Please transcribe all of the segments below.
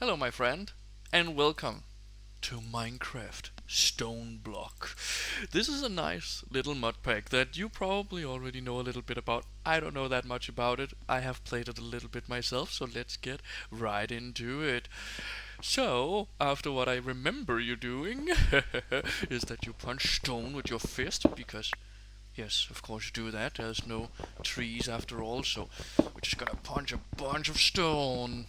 Hello, my friend, and welcome to Minecraft StoneBlock. This is a nice little mod pack that you probably already know a little bit about. I don't know that much about it. I have played it a little bit myself, so let's get right into it. So, after what I remember you doing, is that you punch stone with your fist, because yes, of course you do that. There's no trees after all, so we're just gonna punch a bunch of stone.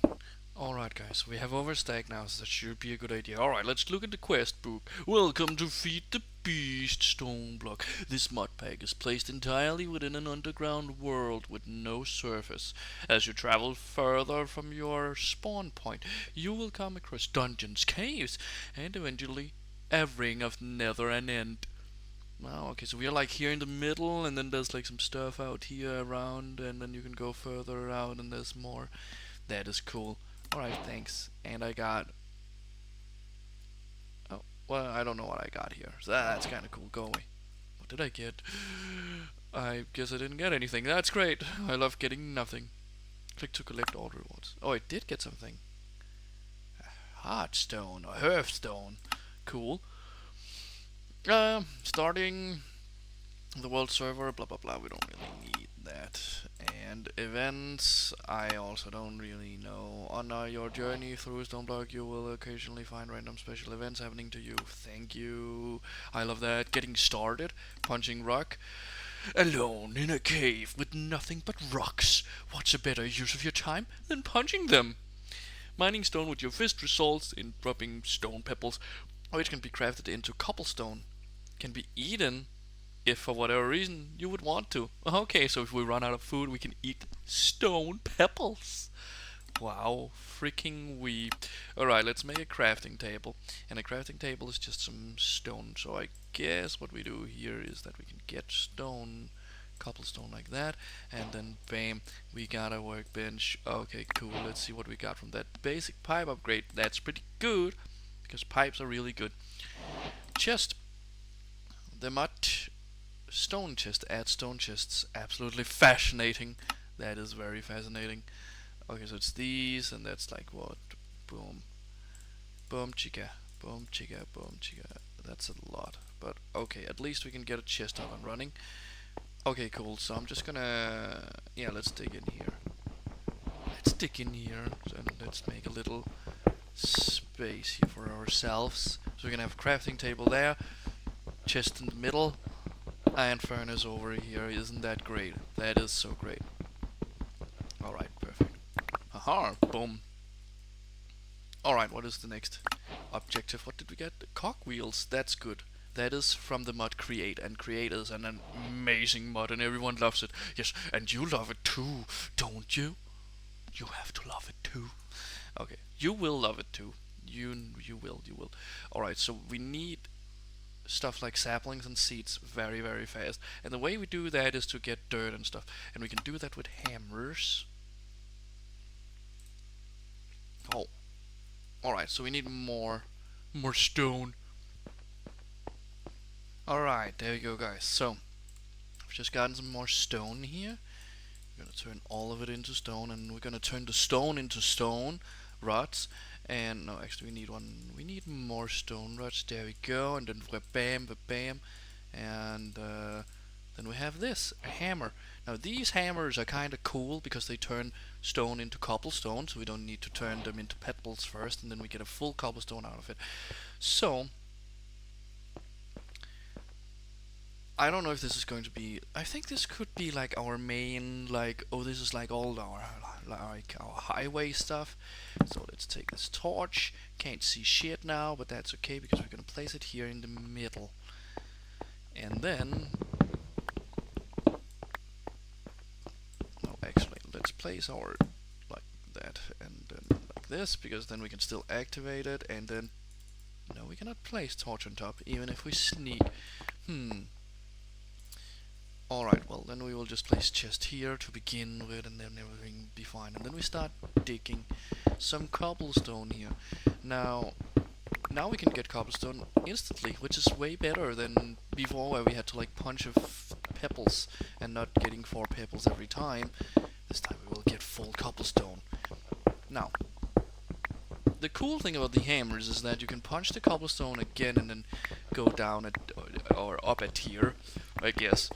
Alright guys, we have overstack now, so that should be a good idea. Alright, let's look at the quest book. Welcome to Feed the Beast, StoneBlock. This mod pack is placed entirely within an underground world with no surface. As you travel further from your spawn point, you will come across dungeons, caves, and eventually a ring of Nether and End. Wow, okay, so we are like here in the middle, and then there's like some stuff out here around, and then you can go further out, and there's more. That is cool. Alright, thanks. And I got... Oh, well, I don't know what I got here. So that's kind of cool. Go away. What did I get? I guess I didn't get anything. That's great. I love getting nothing. Click to collect all rewards. Oh, I did get something. Heartstone or Hearthstone. Cool. Starting the world server, blah blah blah. We don't really need that. And events, I also don't really know. On your journey through StoneBlock, you will occasionally find random special events happening to you. Thank you. I love that. Getting started, punching rock. Alone in a cave with nothing but rocks. What's a better use of your time than punching them? Mining stone with your fist results in dropping stone pebbles, which can be crafted into cobblestone. Can be eaten if for whatever reason you would want to. Okay, so if we run out of food, we can eat stone pebbles. Wow, freaking weep. Alright, let's make a crafting table. And a crafting table is just some stone. So I guess what we do here is that we can get stone, cobblestone like that, and then bam, we got a workbench. Okay, cool. Let's see what we got from that basic pipe upgrade. That's pretty good, because pipes are really good. Chest. The mod stone chest, add stone chests, absolutely fascinating. That is very fascinating. Okay, so it's these, and that's like what? Boom, boom, chica, boom, chica, boom, chica. That's a lot, but okay, at least we can get a chest up and running. Okay, cool. So I'm just gonna, yeah, let's dig in here. Let's dig in here, and let's make a little space here for ourselves. So we're gonna have a crafting table there, chest in the middle. Iron furnace over here. Isn't that great? That is so great. Alright, perfect. Haha, boom. Alright, what is the next objective? What did we get? Cogwheels. That's good. That is from the mod Create, and Create is an amazing mod and everyone loves it. Yes, and you love it too, don't you? You have to love it too. Okay, you will love it too. You will. Alright, so we need stuff like saplings and seeds very, very fast. And the way we do that is to get dirt and stuff. And we can do that with hammers. Oh. Alright, so we need more stone. Alright, there we go, guys. So, I've just gotten some more stone here. We're gonna turn all of it into stone, and we're gonna turn the stone into stone rods. And no, actually we need one. We need more stone rods. There we go. And then bam, bam, and then we have this, a hammer. Now these hammers are kind of cool because they turn stone into cobblestone, so we don't need to turn them into pebbles first, and then we get a full cobblestone out of it. So I don't know if this is going to be. I think this could be like our main, like, oh, this is like all our highway stuff. So let's take this torch. Can't see shit now, but that's okay because we're gonna place it here in the middle. And then, no, actually, let's place our like that, and then like this, because then we can still activate it. And then, no, we cannot place torch on top, even if we sneak. Alright, well then we will just place chest here to begin with, and then everything will be fine. And then we start digging some cobblestone here. Now we can get cobblestone instantly, which is way better than before, where we had to like punch of pebbles and not getting 4 pebbles every time. This time we will get full cobblestone. Now, the cool thing about the hammers is that you can punch the cobblestone again and then go down at or up a tier, I guess.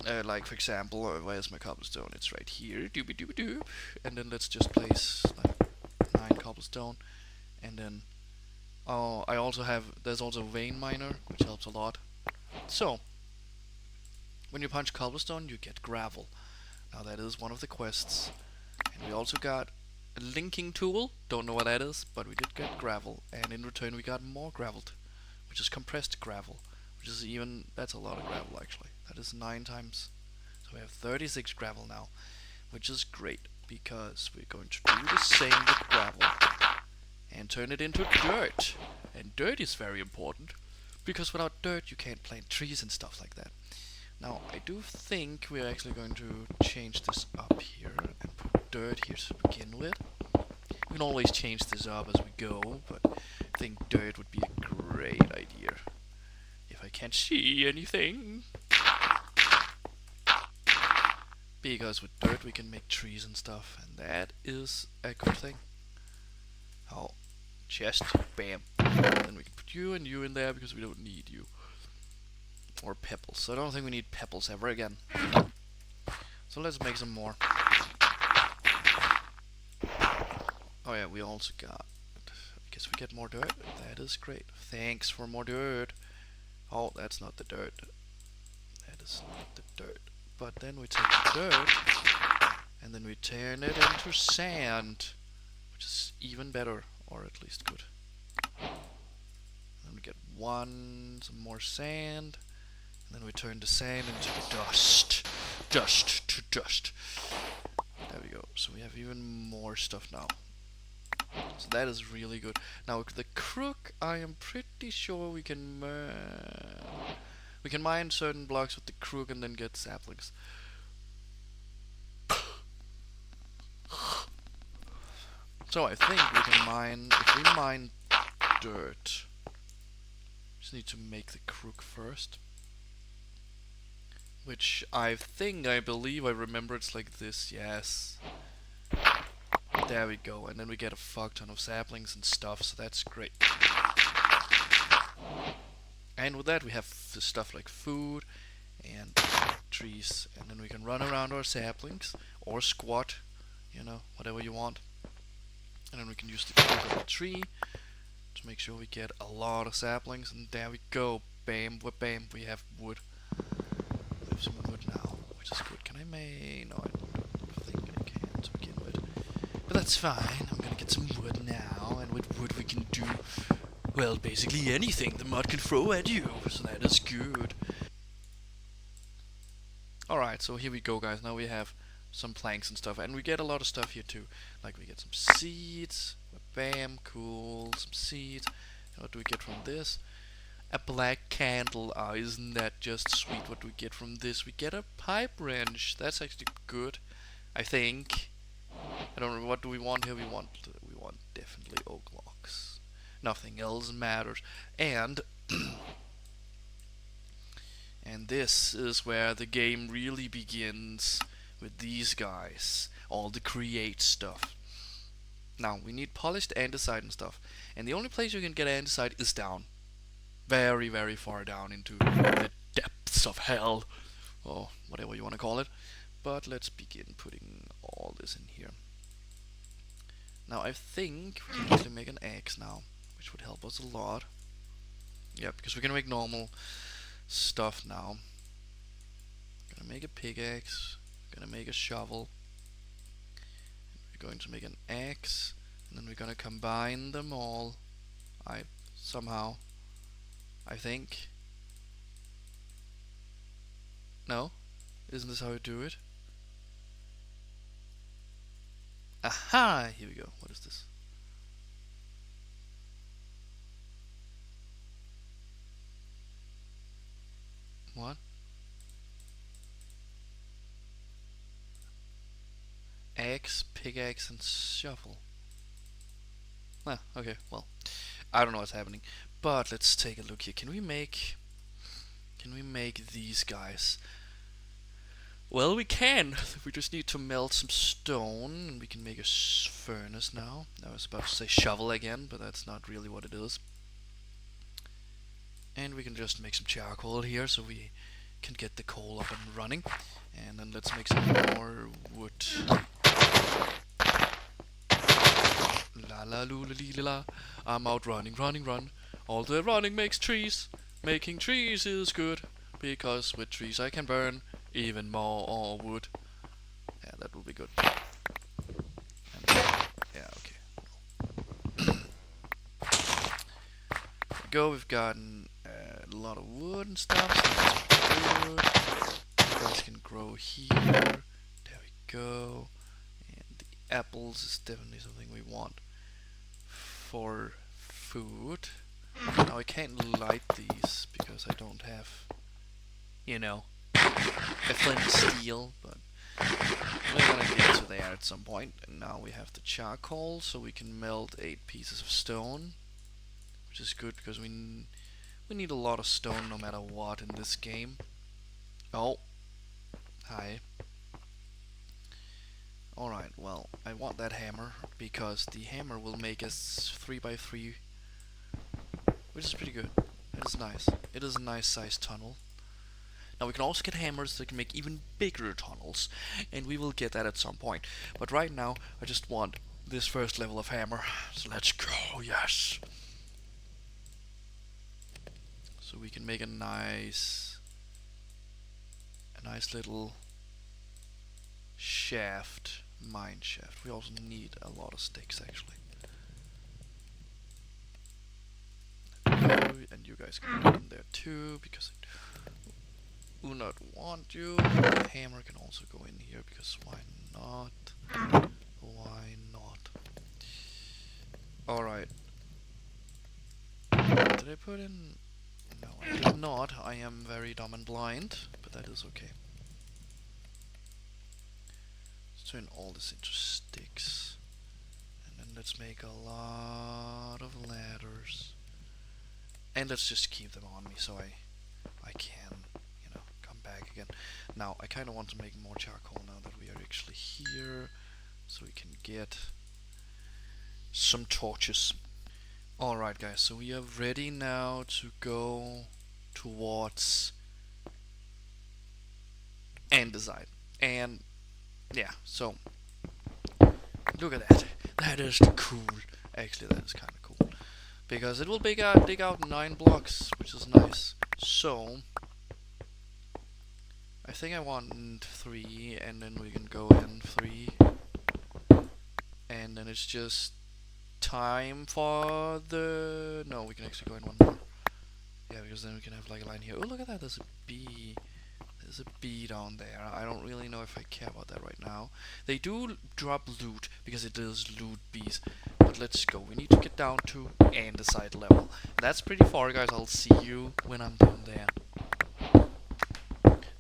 Like for example, where's my cobblestone? It's right here. Doobie doobie doo. And then let's just place like 9 cobblestone, and then I also have there's also vein miner, which helps a lot. So when you punch cobblestone, you get gravel. Now that is one of the quests, and we also got a linking tool. Don't know what that is, but we did get gravel, and in return we got more gravel, which is compressed gravel, which is even that's a lot of gravel actually. That is 9 times. So we have 36 gravel now, which is great because we're going to do the same with gravel and turn it into dirt. And dirt is very important because without dirt you can't plant trees and stuff like that. Now I do think we're actually going to change this up here and put dirt here to begin with. We can always change this up as we go, but I think dirt would be a great idea. If I can't see anything. Because with dirt we can make trees and stuff, and that is a good thing. Oh, chest, bam. Then we can put you and you in there because we don't need you. Or pebbles. So I don't think we need pebbles ever again. So let's make some more. Oh yeah, we also got... I guess we get more dirt. That is great. Thanks for more dirt. Oh, that's not the dirt. That is not the dirt. But then we take the dirt and then we turn it into sand, which is even better, or at least good. Then we get some more sand, and then we turn the sand into dust. Dust to dust. There we go. So we have even more stuff now. So that is really good. Now the crook, I am pretty sure we can mine certain blocks with the crook and then get saplings. So I think we can mine, if we mine dirt, just need to make the crook first. Which I believe I remember it's like this, yes. There we go, and then we get a fuck ton of saplings and stuff, so that's great. And with that we have stuff like food and trees, and then we can run around our saplings, or squat, you know, whatever you want. And then we can use the crook of the tree to make sure we get a lot of saplings, and there we go, bam, bam, we have wood. We have some wood now, which is good. Can I make... no, I don't think I can to begin with. But that's fine, I'm gonna get some wood now, and with wood we can do, well, basically anything the mod can throw at you, so that is good. Alright, so here we go guys, now we have some planks and stuff, and we get a lot of stuff here too. Like we get some seeds, bam, cool, some seeds. And what do we get from this? A black candle. Ah, isn't that just sweet? What do we get from this? We get a pipe wrench. That's actually good, I think. I don't know, what do we want here? We want definitely oak logs. Nothing else matters. And and this is where the game really begins with these guys. All the create stuff. Now, we need polished andesite and stuff. And the only place you can get andesite is down. Very, very far down into the depths of hell. Or whatever you want to call it. But let's begin putting all this in here. Now, I think we can actually make an axe now, which would help us a lot. Yeah, because we're gonna make normal stuff now. Gonna make a pickaxe. Gonna make a shovel. We're going to make an axe, and then we're gonna combine them all. Somehow, I think. No? Isn't this how you do it? Aha! Here we go. What is this? What? Axe, pickaxe, and shovel. Ah, okay, well, I don't know what's happening, but let's take a look here. Can we make these guys? Well, we can. We just need to melt some stone, and we can make a furnace now. I was about to say shovel again, but that's not really what it is. And we can just make some charcoal here, so we can get the coal up and running. And then let's make some more wood. La la loo la lee la la. I'm out running, running, run. All the running makes trees. Making trees is good, because with trees I can burn even more wood. Yeah, that will be good. And, yeah, okay. Go. We've gotten a lot of wood and stuff. So that's good. You guys can grow here. There we go. And the apples is definitely something we want for food. Now I can't light these because I don't have, you know, a flint and steel, but we're gonna get to there at some point. And now we have the charcoal, so we can melt 8 pieces of stone, which is good because we need a lot of stone no matter what in this game. Oh, hi. Alright, well, I want that hammer because the hammer will make us 3x3, which is pretty good. It is nice. It is a nice sized tunnel. Now we can also get hammers that can make even bigger tunnels, and we will get that at some point. But right now, I just want this first level of hammer. So let's go, yes! So we can make a nice little shaft, mine shaft. We also need a lot of sticks, actually. And you guys can get in there too, because I do not want you. The hammer can also go in here, because why not? Why not? Alright. Did I put in... No, I did not. I am very dumb and blind, but that is okay. Let's turn all this into sticks. And then let's make a lot of ladders. And let's just keep them on me so I can, you know, come back again. Now, I kind of want to make more charcoal now that we are actually here, so we can get some torches. Alright guys, so we are ready now to go towards Andesite. And yeah, so look at that. That is cool. Actually, that is kind of cool. Because it will dig out 9 blocks, which is nice. So I think I want 3, and then we can go in 3. And then it's just time for the... No, we can actually go in 1 more. Yeah, because then we can have like a line here. Oh, look at that, there's a bee. There's a bee down there. I don't really know if I care about that right now. They do drop loot, because it is loot bees. But let's go. We need to get down to andesite level. That's pretty far, guys. I'll see you when I'm down there.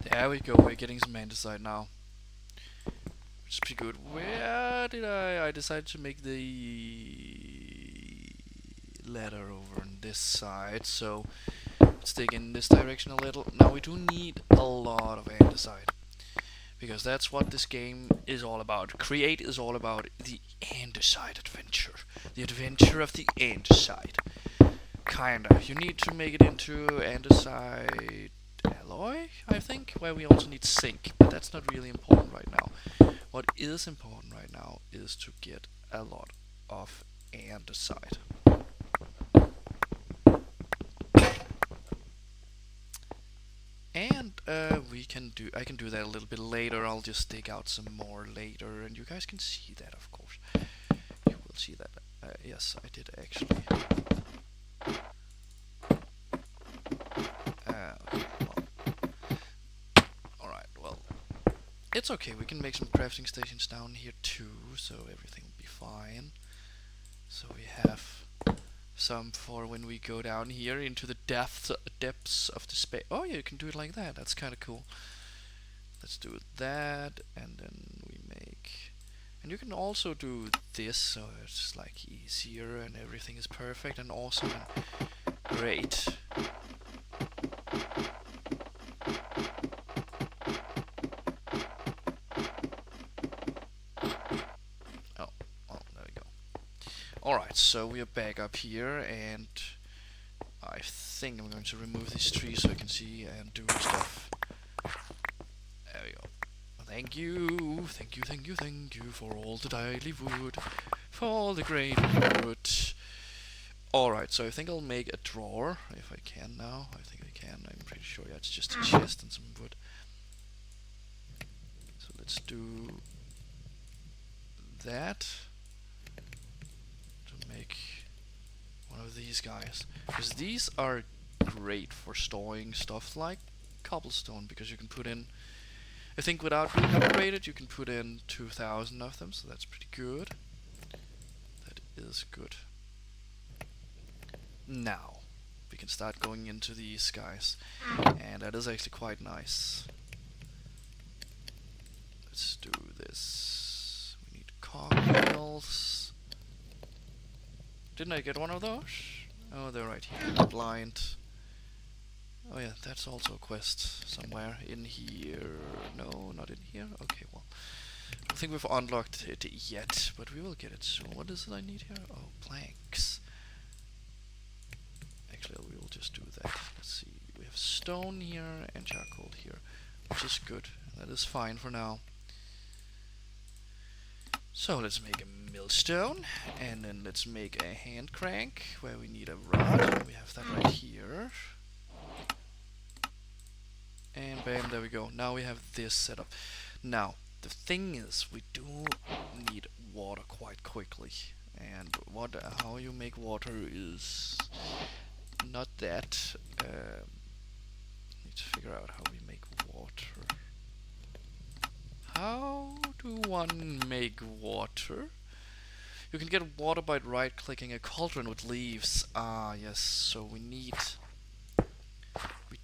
There we go. We're getting some andesite now. Which is pretty good. Where did I decided to make the ladder over on this side. So let's dig in this direction a little. Now we do need a lot of andesite, because that's what this game is all about. Create is all about the andesite adventure. The adventure of the andesite. Kinda. You need to make it into andesite alloy, I think, where we also need zinc, but that's not really important right now. What is important right now is to get a lot of andesite. And I can do that a little bit later. I'll just dig out some more later, and you guys can see that, of course. You will see that. Yes, I did actually. Okay, well. Alright, well. It's okay, we can make some crafting stations down here too, so everything will be fine. So we have some for when we go down here into the depths of the space. Oh yeah, you can do it like that. That's kind of cool. Let's do that, and then we make... And you can also do this, so it's like easier and everything is perfect and awesome and great. Alright, so we are back up here, and I think I'm going to remove these trees so I can see and do stuff. There we go. Thank you, thank you, thank you, thank you for all the daily wood, for all the great wood. Alright, so I think I'll make a drawer, if I can now. I think I can, I'm pretty sure. Yeah, it's just a chest and some wood. So let's do that to make one of these guys. Because these are great for storing stuff like cobblestone, because you can put in, I think without being upgraded, you can put in 2,000 of them, so that's pretty good. That is good. Now, we can start going into these guys, and that is actually quite nice. Let's do this. We need cogwheels. Didn't I get one of those? Oh, they're right here. Blind. Oh yeah, that's also a quest somewhere in here. No, not in here. Okay, well, I don't think we've unlocked it yet, but we will get it soon. What is it I need here? Oh, planks. Actually, we will just do that. Let's see. We have stone here and charcoal here, which is good. That is fine for now. So let's make a millstone, and then let's make a hand crank where we need a rod. We have that right here. And bam, there we go. Now we have this set up. Now, the thing is, we do need water quite quickly. And how you make water is not that. Need to figure out how we make water. How do one make water? You can get water by right-clicking a cauldron with leaves. Ah, yes, so we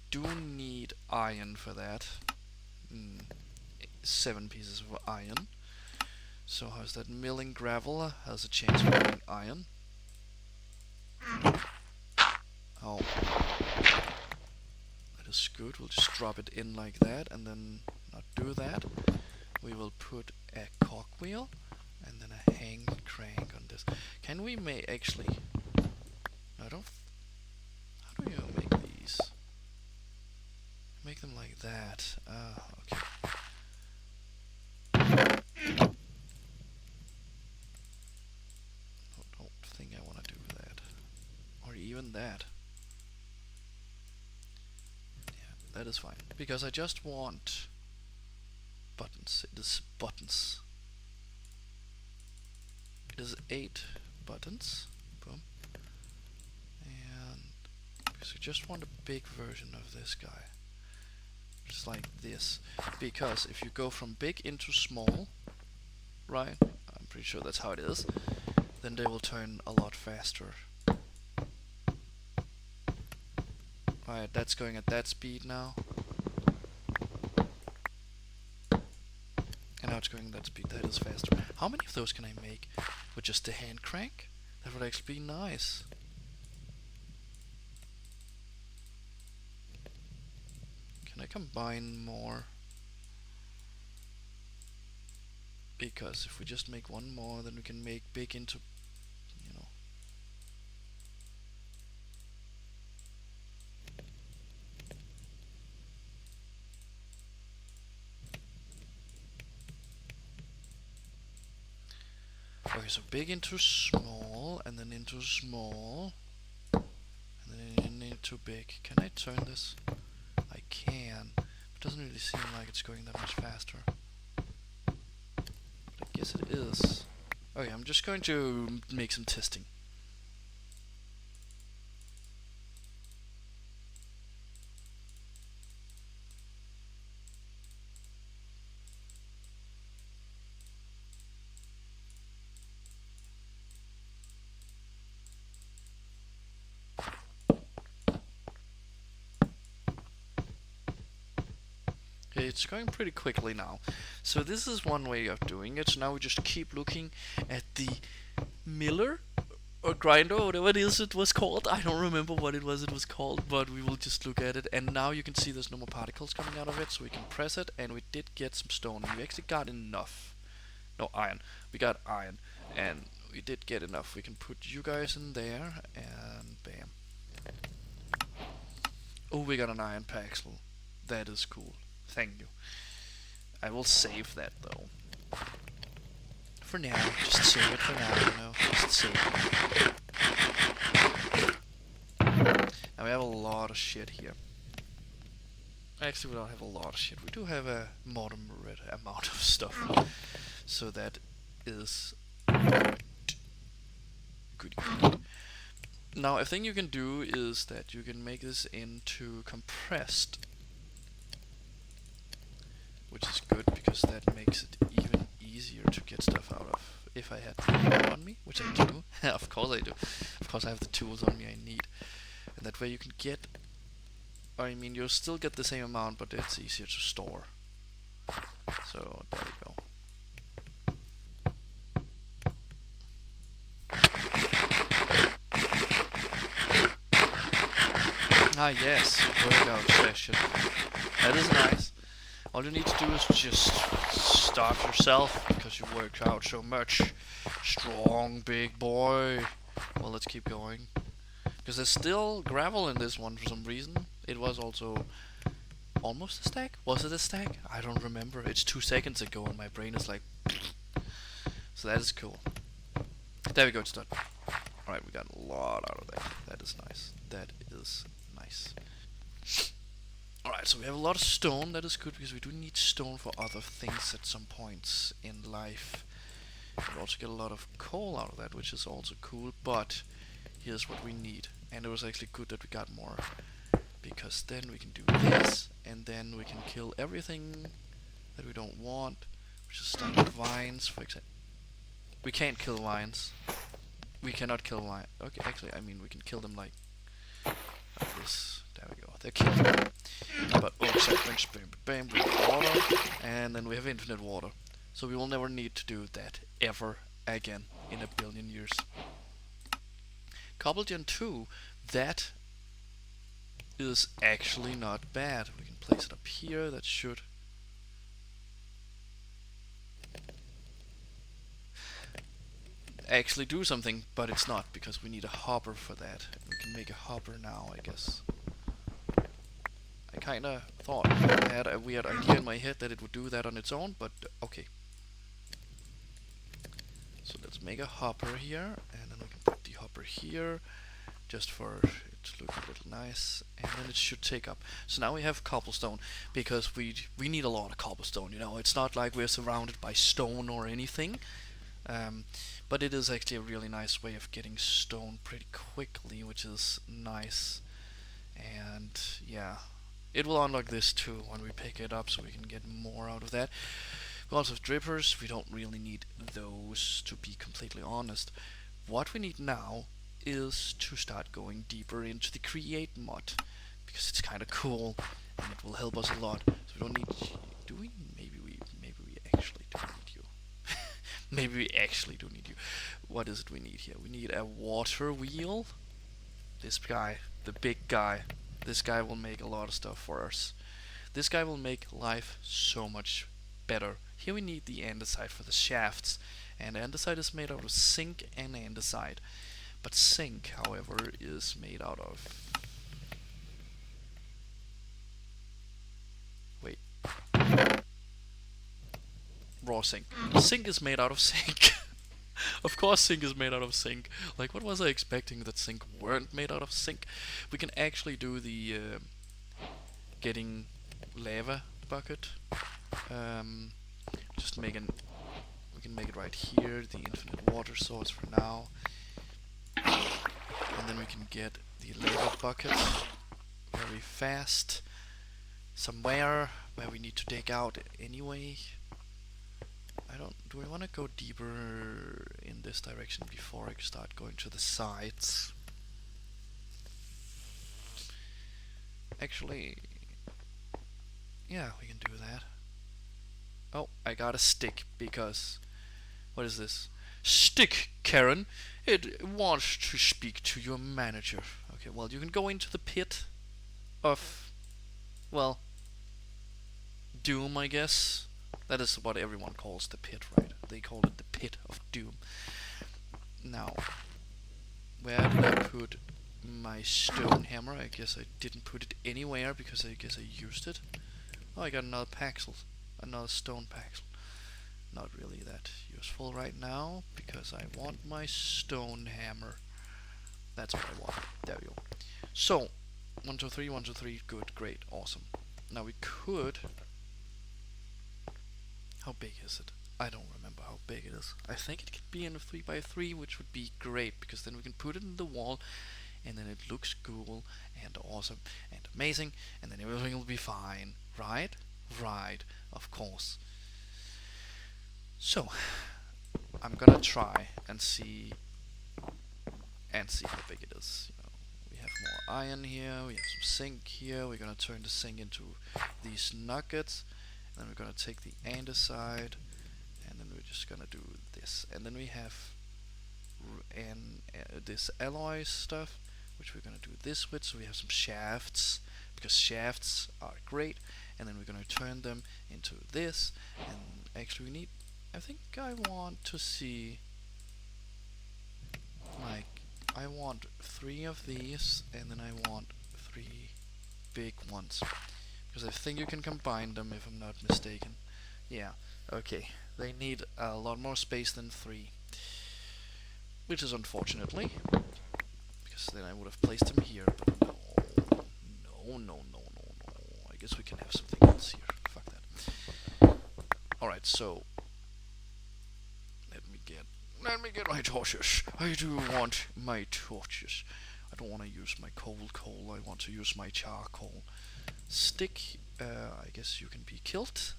do need iron for that. 7 pieces of iron. So how's that? Milling gravel has a chance of making iron. Oh. That is good. We'll just drop it in like that and then not do that. We will put a cogwheel and then a hang crank on this. Can we actually... No, I don't... How do you make these? Make them like that. Ah, okay. I don't think I want to do that. Or even that. Yeah, that is fine. Because I just want buttons. It is buttons. It is 8 buttons. Boom. And because I just want a big version of this guy. Just like this. Because if you go from big into small, right? I'm pretty sure that's how it is. Then they will turn a lot faster. Right, that's going at that speed now. And now it's going at that speed. That is faster. How many of those can I make with just the hand crank? That would actually be nice. Can I combine more? Because if we just make one more, then we can make big into, you know. Okay, so big into small, and then into small, and then into big. Can I turn this? I can. It doesn't really seem like it's going that much faster. But I guess it is. Okay, I'm just going to make some testing. It's going pretty quickly now. So this is one way of doing it. So now we just keep looking at the miller or grinder or whatever it was called. I don't remember what it was called, but we will just look at it. And now you can see there's no more particles coming out of it, so we can press it, and we did get some stone. We actually got enough. No, iron. We got iron. And we did get enough. We can put you guys in there, and bam. Oh, we got an iron paxel. That is cool. Thank you. I will save that though. For now, just save it for now, you know. Just save it. Now we have a lot of shit here. Actually, we don't have a lot of shit. We do have a moderate amount of stuff. So that is good. Now, a thing you can do is that you can make this into compressed, which is good because that makes it even easier to get stuff out of. If I had the on me, which I do, of course I do. Of course I have the tools on me I need, and that way you can get. I mean, you'll still get the same amount, but it's easier to store. So there we go. Ah yes, workout session. That is nice. All you need to do is just start yourself because you worked out so much. Strong big boy. Well, let's keep going. Because there's still gravel in this one for some reason. It was also almost a stack. Was it a stack? I don't remember. It's 2 seconds ago and my brain is like... So that is cool. There we go, it's done. Alright, we got a lot out of that. That is nice. That is nice. Alright, so we have a lot of stone. That is good because we do need stone for other things at some points in life. We also get a lot of coal out of that, which is also cool, but here's what we need. And it was actually good that we got more, because then we can do this, and then we can kill everything that we don't want, which is stuff like vines, for example. We can't kill vines. We cannot kill vines. Okay, actually, I mean, we can kill them like this. There we go. They're killed. But bam, we have water, and then we have infinite water. So we will never need to do that ever again in a billion years. Cobblestone 2, that is actually not bad. We can place it up here. That should actually do something, but it's not because we need a hopper for that. We can make a hopper now, I guess. I kinda thought I had a weird idea in my head that it would do that on its own, but okay. So let's make a hopper here, and then we can put the hopper here, just for it to look a little nice, and then it should take up. So now we have cobblestone, because we need a lot of cobblestone, you know. It's not like we're surrounded by stone or anything, but it is actually a really nice way of getting stone pretty quickly, which is nice. And yeah, it will unlock this too when we pick it up, so we can get more out of that. We also have drippers. We don't really need those, to be completely honest. What we need now is to start going deeper into the create mod, because it's kind of cool and it will help us a lot. So we don't need... Do we? Maybe we actually do need you. Maybe we actually do need you. What is it we need here? We need a water wheel. This guy, the big guy. This guy will make a lot of stuff for us. This guy will make life so much better. Here we need the andesite for the shafts, and andesite is made out of zinc and andesite. But zinc, however, is made out of... Wait. Raw zinc. Zinc is made out of zinc. Of course zinc is made out of zinc. Like, what was I expecting that zinc weren't made out of zinc? We can actually do the getting lava bucket. Just make an... We can make it right here, the infinite water source for now. And then we can get the lava bucket very fast. Somewhere where we need to dig out anyway. Do I want to go deeper in this direction before I start going to the sides? Actually, yeah, we can do that. Oh, I got a stick because... What is this? Stick, Karen! It wants to speak to your manager. Okay, well, you can go into the pit of... Well... Doom, I guess. That is what everyone calls the pit, right? They call it the pit of doom. Now, where did I put my stone hammer? I guess I didn't put it anywhere because I guess I used it. Oh, I got another paxel, another stone paxel. Not really that useful right now because I want my stone hammer. That's what I want. There we go. So, 1, 2, 3, 1, 2, 3. Good, great, awesome. Now we could. How big is it? I don't remember how big it is. I think it could be in a 3x3, which would be great because then we can put it in the wall and then it looks cool and awesome and amazing and then everything will be fine. Right? Right, of course. So, I'm gonna try and see how big it is. You know, we have more iron here, we have some zinc here, we're gonna turn the zinc into these nuggets, and then we're gonna take the andesite, and then we're just gonna do this. And then we have this alloy stuff, which we're gonna do this with, so we have some shafts, because shafts are great, and then we're gonna turn them into this, and actually we need, I think I want to see, like, I want 3 of these, and then I want 3 big ones, because I think you can combine them if I'm not mistaken. Yeah, okay, they need a lot more space than 3, which is unfortunately, because then I would have placed them here, but no. I guess we can have something else here. Fuck that. Alright, so let me get my torches. I do want my torches. I don't want to use my coal. I want to use my charcoal. Stick, I guess you can be killed,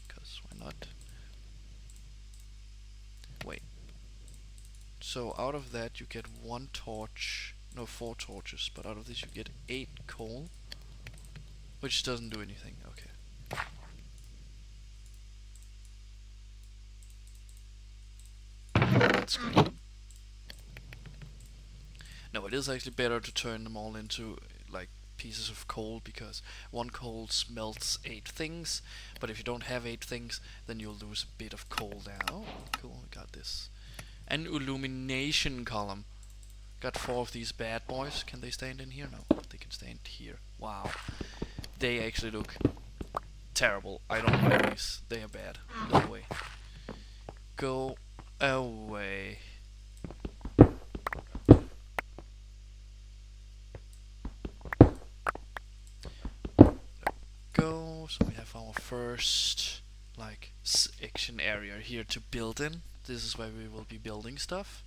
because why not? Wait. So out of that you get 1 torch, no 4 torches, but out of this you get 8 coal, which doesn't do anything. Okay. That's great. No, it is actually better to turn them all into like pieces of coal, because 1 coal smelts 8 things, but if you don't have 8 things, then you'll lose a bit of coal there. Oh, cool, we got this. An illumination column. Got 4 of these bad boys. Can they stand in here? No, they can stand here. Wow. They actually look terrible. I don't like these. They are bad. Go away. Go away. Go. So we have our first like section area here to build in. This is where we will be building stuff.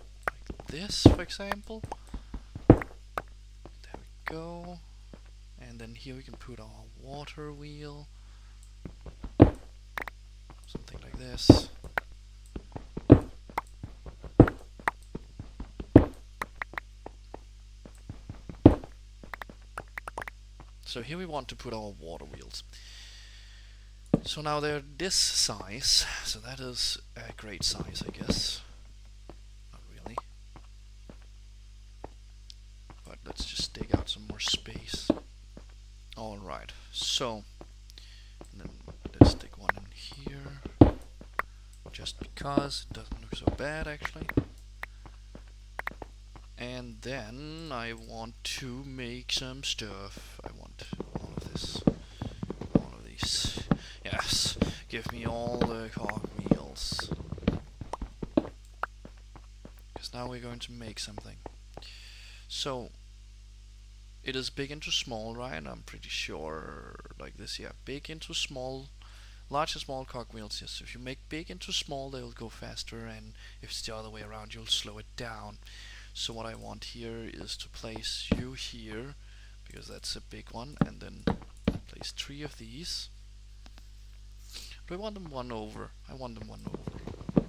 Like this, for example. There we go. And then here we can put our water wheel. Something like this. So here we want to put our water wheels. So now they're this size, so that is a great size, I guess. Not really. But let's just dig out some more space. Alright, so then let's stick one in here. Just because it doesn't look so bad actually. And then I want to make some stuff. I want all of this. All of these. Yes, give me all the cogwheels. Because now we're going to make something. So, it is big into small, right? I'm pretty sure, like this, yeah. Big into small, large and small cogwheels, yes. If you make big into small, they'll go faster, and if it's the other way around, you'll slow it down. So what I want here is to place you here, because that's a big one, and then place 3 of these. Do I want them 1 over? I want them 1 over.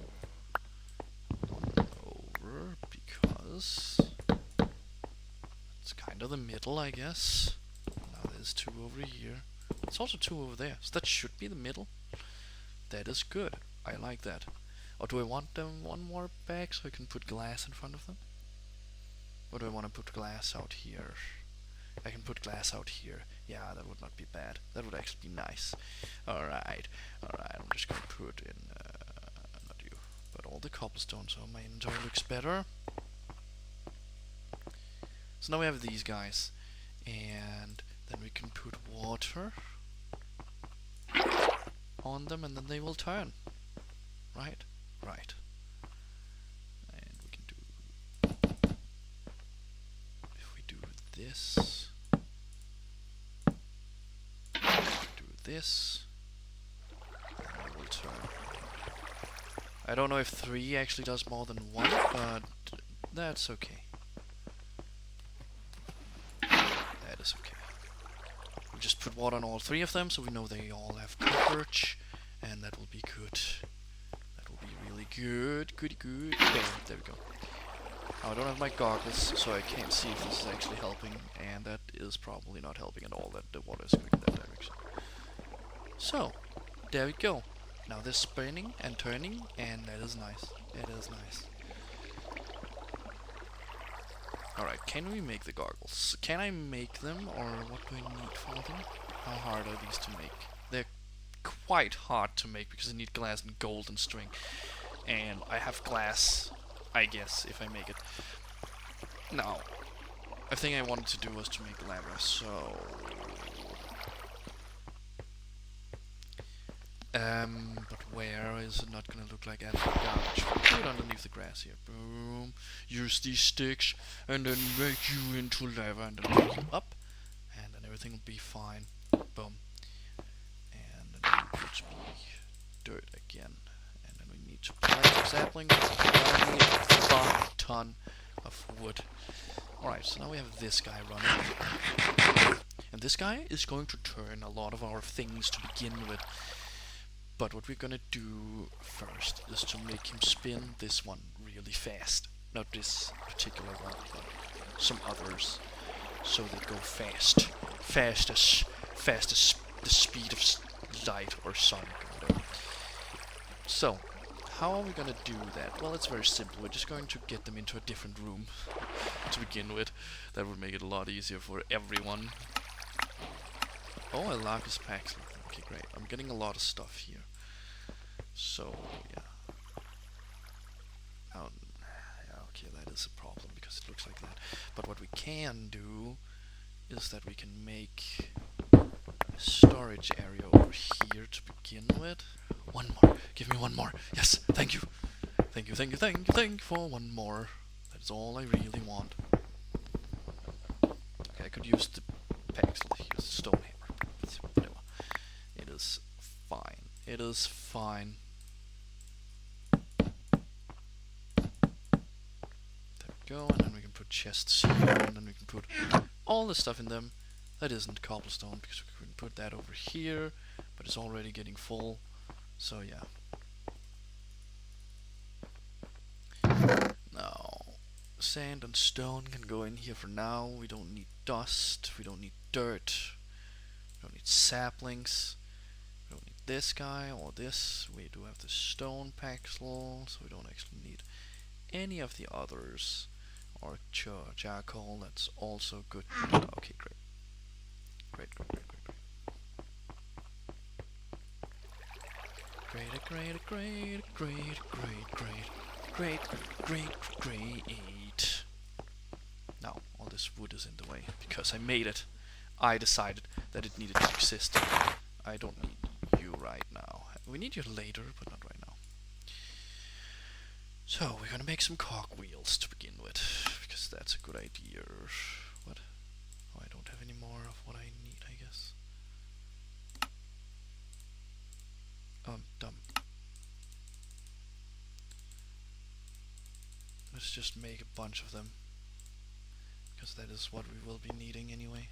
1 over, because it's kind of the middle, I guess. Now there's 2 over here. It's also 2 over there, so that should be the middle. That is good. I like that. Or do I want them 1 more back so I can put glass in front of them? Or do I want to put glass out here? I can put glass out here. Yeah, that would not be bad. That would actually be nice. Alright, alright, I'm just gonna put in, not you, but all the cobblestone so my inventory looks better. So now we have these guys, and then we can put water on them and then they will turn. Right? Right. And we can do, if we do this, do this, then they will turn. I don't know if 3 actually does more than 1, but that's okay. That is okay. We'll just put water on all 3 of them so we know they all have coverage, and that will be good. That will be really good. Goody good. There we go. Now I don't have my goggles, so I can't see if this is actually helping, and that is probably not helping at all that the water is going in that direction. So, there we go. Now they're spinning and turning, and that is nice. That is nice. Alright, can we make the goggles? Can I make them, or what do I need for them? How hard are these to make? They're quite hard to make because I need glass and gold and string. And I have glass, I guess, if I make it. Now, a thing I wanted to do was to make lava, so... but where is it not gonna look like absolute garbage? Put it underneath the grass here. Boom. Use these sticks, and then make you into lava, and then make you up, and then everything will be fine. Boom. And then we put dirt again, and then we need to plant saplings. I need a ton of wood. Alright, so now we have this guy running, and this guy is going to turn a lot of our things to begin with. But what we're gonna do first is to make him spin this one really fast. Not this particular one, but some others. So they go fast. Fast as the speed of light or Sonic or whatever. So, how are we gonna do that? Well, it's very simple. We're just going to get them into a different room to begin with. That would make it a lot easier for everyone. Oh, a lapis pack. Okay, great. I'm getting a lot of stuff here. So, yeah. Yeah, okay, that is a problem because it looks like that. But what we can do is that we can make a storage area over here to begin with. One more. Give me one more. Yes, thank you. Thank you, thank you, thank you, thank you for one more. That's all I really want. Okay, I could use the packs, use the stone hammer. Whatever. It is fine. It is fine. Go, and then we can put chests here, and then we can put all the stuff in them that isn't cobblestone, because we can put that over here, but it's already getting full, so yeah. Now, sand and stone can go in here for now. We don't need dust, we don't need dirt, we don't need saplings, we don't need this guy or this. We do have the stone paxel, so we don't actually need any of the others. Or charcoal, that's also good. Okay, great. Great. Now, all this wood is in the way, because I made it. I decided that it needed to exist. I don't need you right now. We need you later, but not right now. So, we're gonna make some cogwheels to begin with, because that's a good idea. What? Oh, I don't have any more of what I need, I guess. Dumb. Let's just make a bunch of them, because that is what we will be needing anyway.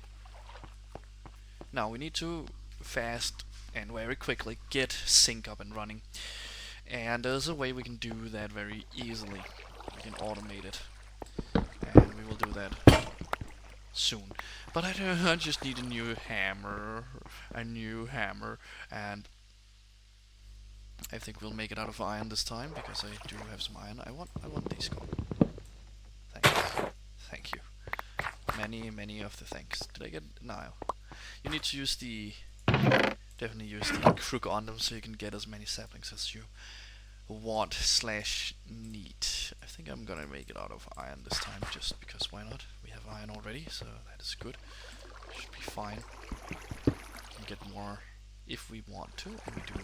Now, we need to fast and very quickly get sync up and running. And there's a way we can do that very easily. We can automate it. And we will do that soon. But I just need a new hammer. And I think we'll make it out of iron this time, because I do have some iron. I want these gone. Thanks. Thank you. many of the things. Did I get no? You need to use the definitely use the crook on them so you can get as many saplings as you want slash need. I think I'm gonna make it out of iron this time, just because why not? We have iron already, so that is good. Should be fine. We can get more if we want to, and we do.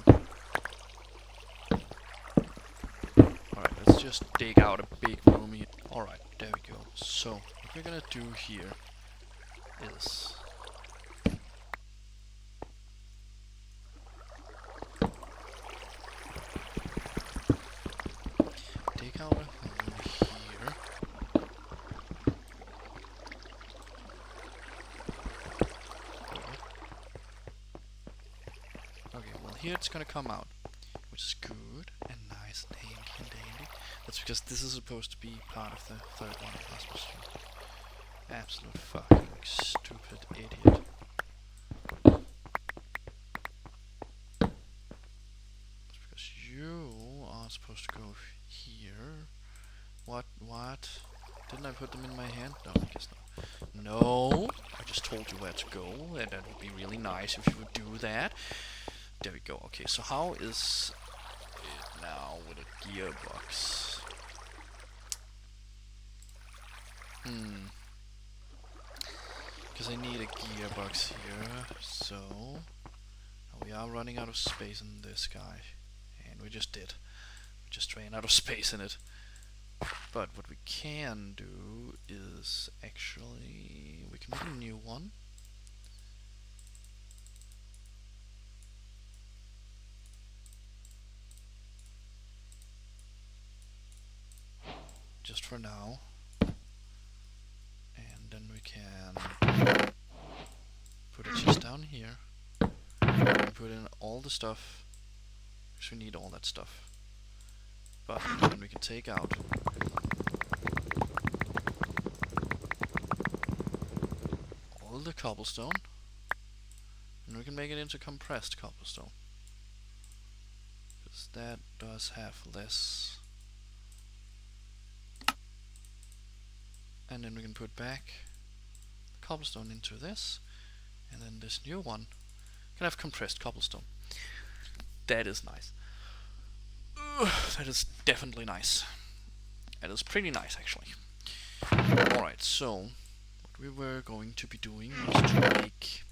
Alright, let's just dig out a big room here. Alright, there we go. So, what we're gonna do here is dig out a hole here. Okay, well here it's gonna come out, which is good and nice and handy and dandy. That's because this is supposed to be part of the third one of Rasmus. Absolute fucking stupid idiot. That's because you are supposed to go here. What? Didn't I put them in my hand? No, I guess not. No! I just told you where to go, and that would be really nice if you would do that. There we go. Okay, so how is it now with a gearbox? Because I need a gearbox here, so we are running out of space in this guy, and we just did. We just ran out of space in it. But what we can do is actually we can make a new one. Just for now. And then we can put it just down here and put in all the stuff, because we need all that stuff. But then we can take out all the cobblestone, and we can make it into compressed cobblestone, because that does have less. And then we can put back the cobblestone into this, and then this new one can have compressed cobblestone. That is nice. That is definitely nice. That is pretty nice, actually. Alright, so what we were going to be doing was to make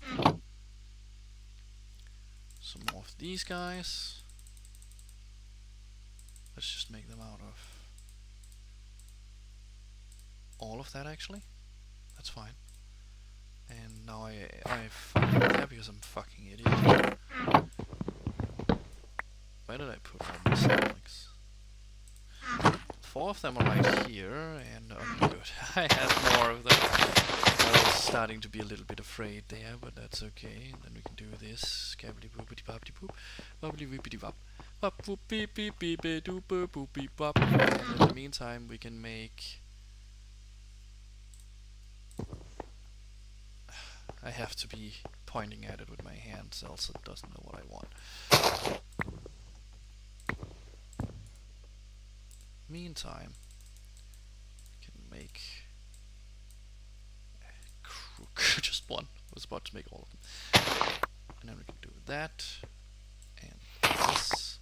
some more of these guys. Let's just make them out of all of that, actually. That's fine. And now I fucking there because I'm fucking idiot. Where did I put all these saplings? 4 of them are right here, and oh good. I had more of them. I was starting to be a little bit afraid there, but that's okay. And then we can do this. Skabbity boopity boppity boop. Boppity boopity bop. Bop boop beep beep beep beep doop boop boop beep bop. And in the meantime we can make. I have to be pointing at it with my hands, else it doesn't know what I want. Meantime, we can make a crook. Just one. I was about to make all of them. And then we can do that, and this,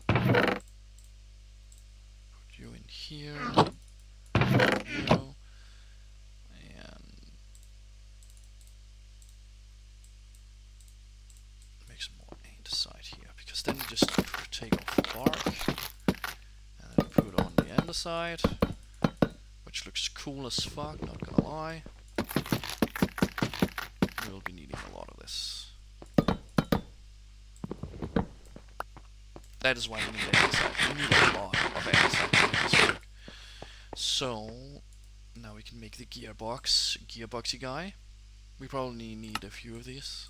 and put you in here, you. Side here, because then you just take off the bark and then put on the underside, which looks cool as fuck, not gonna lie. We'll be needing a lot of this. That is why we need andesite. We need a lot of andesite to make this work. So now we can make the gearboxy guy. We probably need a few of these.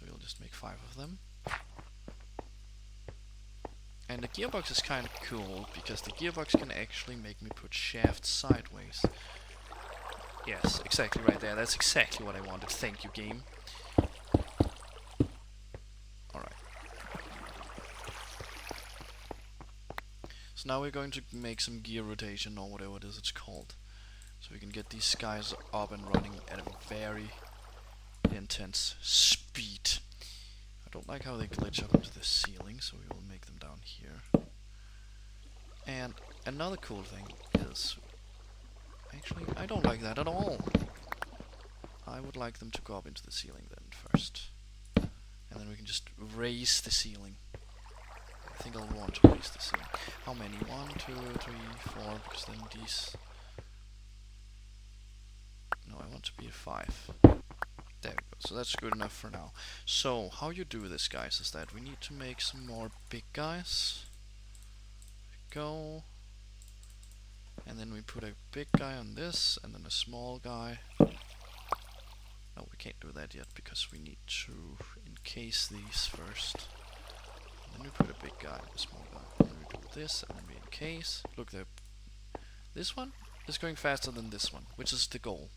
We'll just make 5 of them. And the gearbox is kind of cool, because the gearbox can actually make me put shafts sideways. Yes, exactly right there. That's exactly what I wanted. Thank you, game. Alright. So now we're going to make some gear rotation or whatever it is it's called. So we can get these guys up and running at a very intense speed. I don't like how they glitch up into the ceiling, so we will make them down here. And another cool thing is... Actually, I don't like that at all. I would like them to go up into the ceiling then first. And then we can just raise the ceiling. I think I'll want to raise the ceiling. How many? 1, 2, 3, 4, because then these... No, I want to be a 5. There we go, so that's good enough for now. So, how you do this, guys, is that we need to make some more big guys. Go. And then we put a big guy on this, and then a small guy. No, we can't do that yet, because we need to encase these first. And then we put a big guy and a small guy. And then we do this, and then we encase. Look there. This one is going faster than this one, which is the goal.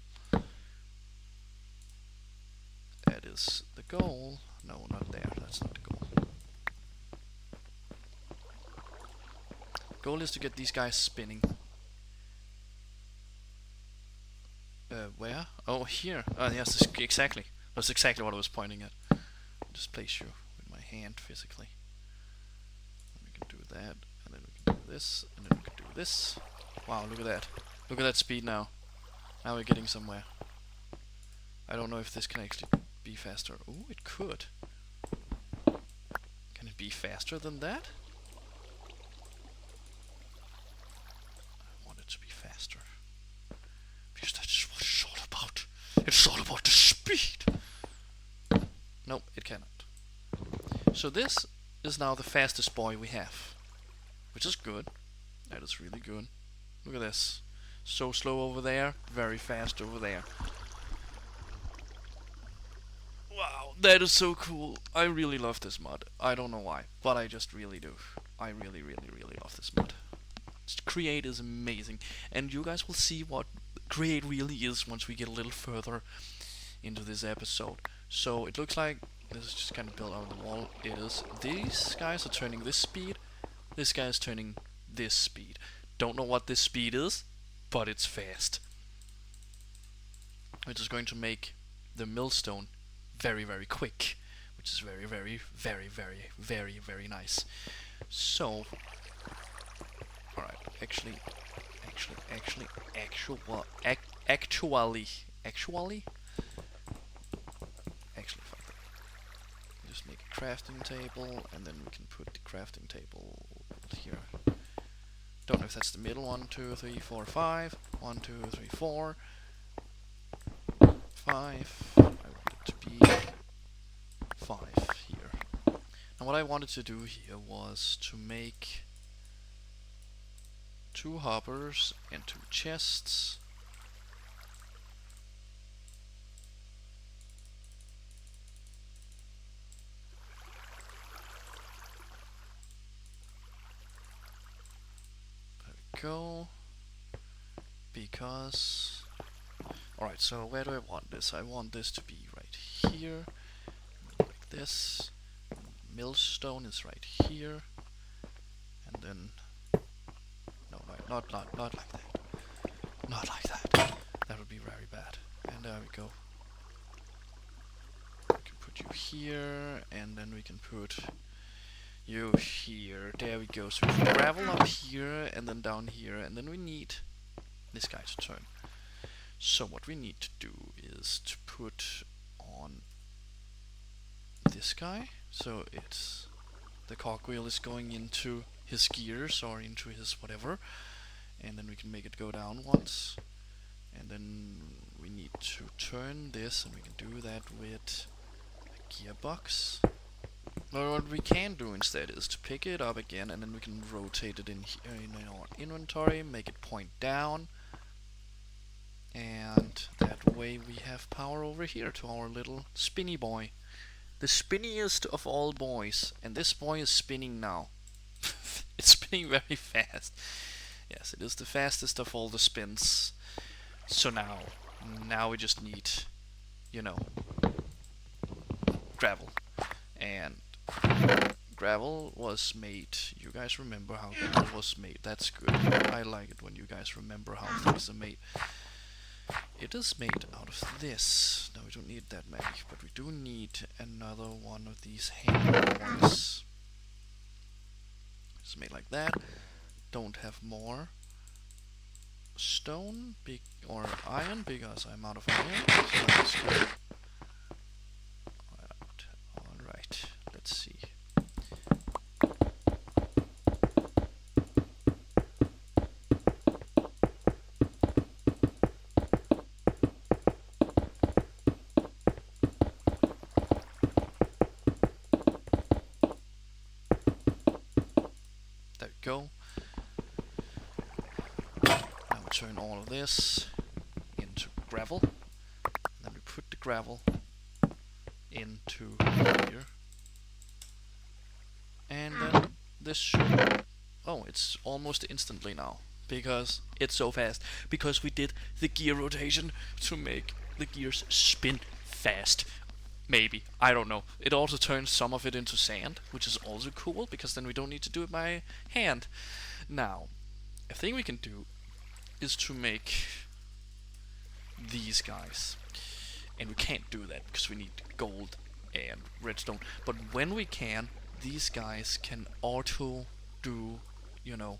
That is the goal. No, not there. That's not the goal. Goal is to get these guys spinning. Where? Oh, here. Oh, yes, exactly. That's exactly what I was pointing at. Just place you with my hand physically. And we can do that, and then we can do this, and then we can do this. Wow, look at that. Look at that speed now. Now we're getting somewhere. I don't know if this can actually be faster. Ooh, it could. Can it be faster than that? I want it to be faster. Because that's what it's all about. It's all about the speed. No, it cannot. So this is now the fastest boy we have. Which is good. That is really good. Look at this. So slow over there, very fast over there. Wow, that is so cool. I really love this mod. I don't know why, but I just really do. I really, really, really love this mod. Create is amazing, and you guys will see what Create really is once we get a little further into this episode. So it looks like this is just kind of built out of the wall. It is. These guys are turning this speed. This guy is turning this speed. Don't know what this speed is, but it's fast. Which is going to make the millstone very, very quick, which is very, very, very, very, very, very nice. So, alright, actually, fuck that. Just make a crafting table, and then we can put the crafting table here. Don't know if that's the middle. 1, 2, 3, 4, 5. 1, 2, 3, 4. 5. I want it to be 5 here. And what I wanted to do here was to make 2 hoppers and 2 chests. There we go. Because... Alright, so where do I want this? I want this to be right here, like this. Millstone is right here, and then no, not like that. Not like that. That would be very bad. And there we go. We can put you here, and then we can put you here. There we go. So we can gravel up here, and then down here, and then we need this guy to turn. So what we need to do is to put on this guy, so it's the cogwheel is going into his gears or into his whatever, and then we can make it go down once, and then we need to turn this, and we can do that with a gearbox. But what we can do instead is to pick it up again, and then we can rotate it in here in our inventory, make it point down. And that way we have power over here to our little spinny boy. The spinniest of all boys. And this boy is spinning now. It's spinning very fast. Yes, it is the fastest of all the spins. So now we just need, you know, gravel. And gravel was made. You guys remember how gravel was made. That's good. I like it when you guys remember how things are made. It is made out of this. No, we don't need that many, but we do need another one of these hammers. It's made like that. Don't have more stone or iron because I'm out of iron. So that's good. Alright, let's see. There we go. Now we turn all of this into gravel. Then we put the gravel into here. And then this should... Oh, it's almost instantly now. Because it's so fast. Because we did the gear rotation to make the gears spin fast. Maybe. I don't know. It also turns some of it into sand, which is also cool, because then we don't need to do it by hand. Now, a thing we can do is to make these guys. And we can't do that because we need gold and redstone. But when we can, these guys can auto do, you know,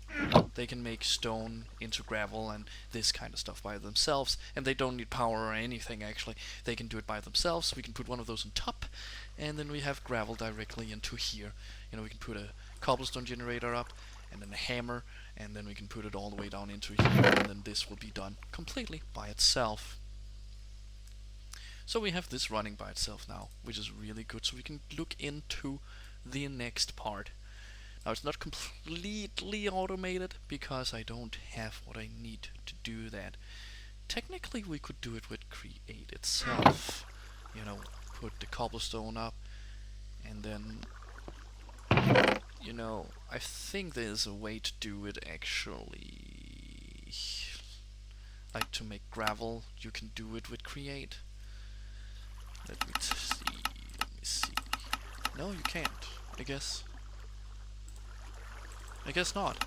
they can make stone into gravel and this kind of stuff by themselves, and they don't need power or anything actually. They can do it by themselves. We can put one of those on top, and then we have gravel directly into here. You know, we can put a cobblestone generator up, and then a hammer, and then we can put it all the way down into here, and then this will be done completely by itself. So we have this running by itself now, which is really good, so we can look into the next part. Now it's not completely automated, because I don't have what I need to do that. Technically we could do it with create itself. You know, put the cobblestone up, and then, you know, I think there's a way to do it actually. Like to make gravel, you can do it with create. Let me see. No, you can't. I guess not.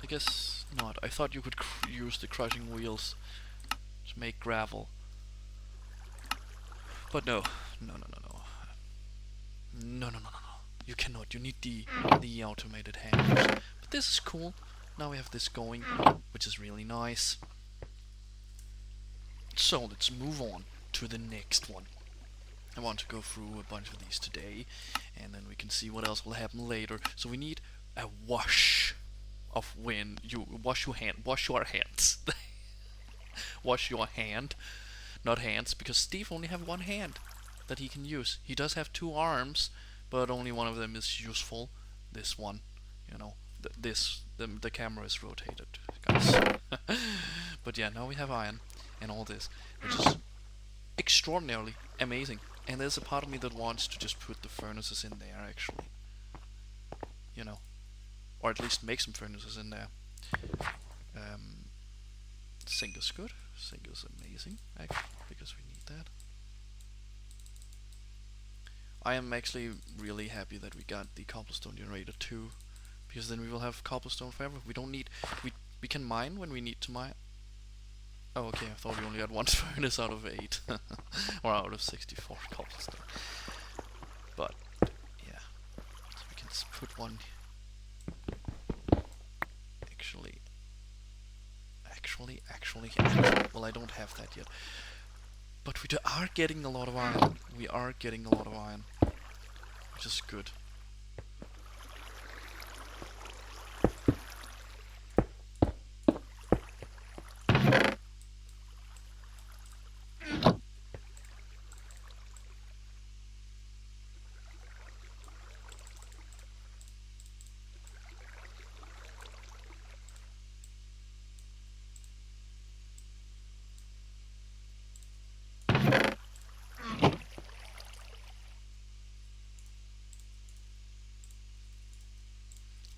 I guess not. I thought you could use the crushing wheels to make gravel. But no. No. You cannot. You need the automated hammers. But this is cool. Now we have this going, which is really nice. So let's move on to the next one. I want to go through a bunch of these today, and then we can see what else will happen later. So we need a wash of when you wash your hands. Wash your hand, not hands, because Steve only have one hand that he can use. He does have two arms, but only one of them is useful. This one, you know, the camera is rotated, guys. But yeah, now we have iron and all this, which is extraordinarily amazing. And there's a part of me that wants to just put the furnaces in there, actually. You know, or at least make some furnaces in there. Zinc is good. Zinc is amazing, actually, because we need that. I am actually really happy that we got the cobblestone generator too, because then we will have cobblestone forever. We don't need... We can mine when we need to mine. Oh, okay, I thought we only had one furnace out of 8. Or out of 64 cobblestone. But, yeah. So we can just put one... Actually, well, I don't have that yet. But we are getting a lot of iron. We are getting a lot of iron. Which is good.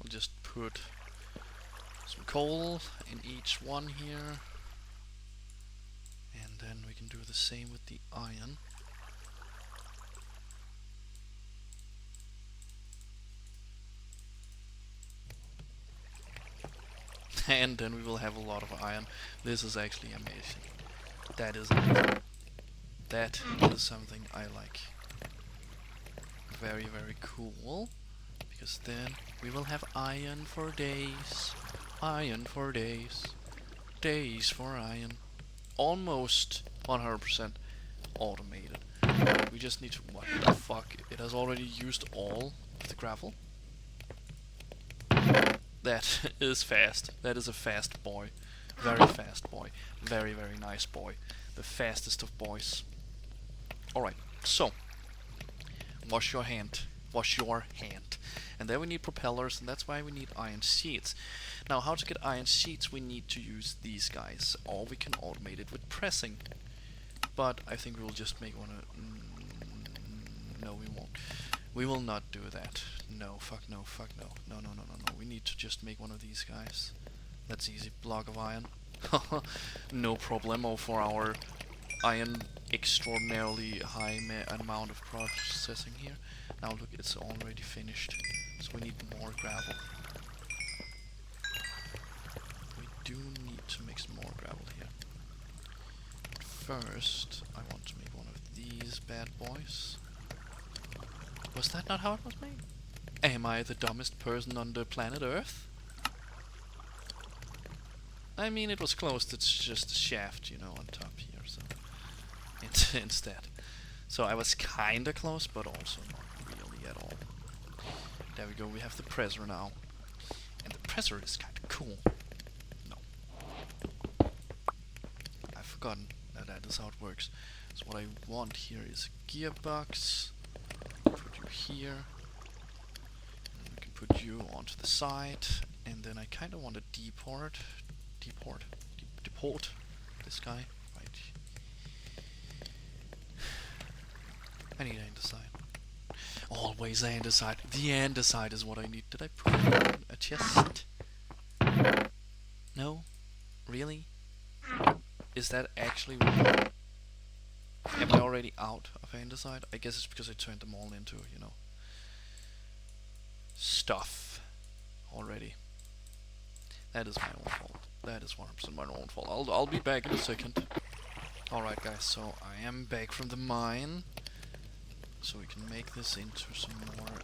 Just put some coal in each one here, and then we can do the same with the iron. and then we will have a lot of iron. This is actually amazing. That is amazing. That is something I like. Very, very cool. Because then we will have iron for days. Iron for days. Days for iron. Almost 100% automated. We just need to... What the fuck? It has already used all of the gravel. That is fast. That is a fast boy. Very fast boy. Very, very nice boy. The fastest of boys. Alright, so. Wash your hand. Wash your hand. And then we need propellers, and that's why we need iron sheets. Now, how to get iron sheets? We need to use these guys, or we can automate it with pressing. But I think we'll just make one. No, we won't. We will not do that. No, fuck no, fuck no. No, no, no, no, no. We need to just make one of these guys. That's easy. Block of iron. No problemo for our iron extraordinarily high amount of processing here. Now look, it's already finished. So we need more gravel. We do need to make some more gravel here. But first, I want to make one of these bad boys. Was that not how it was made? Am I the dumbest person on the planet Earth? I mean, it was closed. It's just a shaft, you know, on top here, so instead. So I was kinda close, but also not really at all. There we go. We have the presser now, and the presser is kinda cool. No, I've forgotten that is how it works. So what I want here is a gearbox. Put you here. And we can put you onto the side, and then I kinda want to deport this guy, right? I need andesite. Always andesite. The andesite is what I need. Did I put it in a chest? No? Really? Is that actually what... Am I already out of andesite? I guess it's because I turned them all into, you know, stuff already. That is my own fault. That is 100% my own fault. I'll be back in a second. Alright guys, so I am back from the mine. So we can make this into some more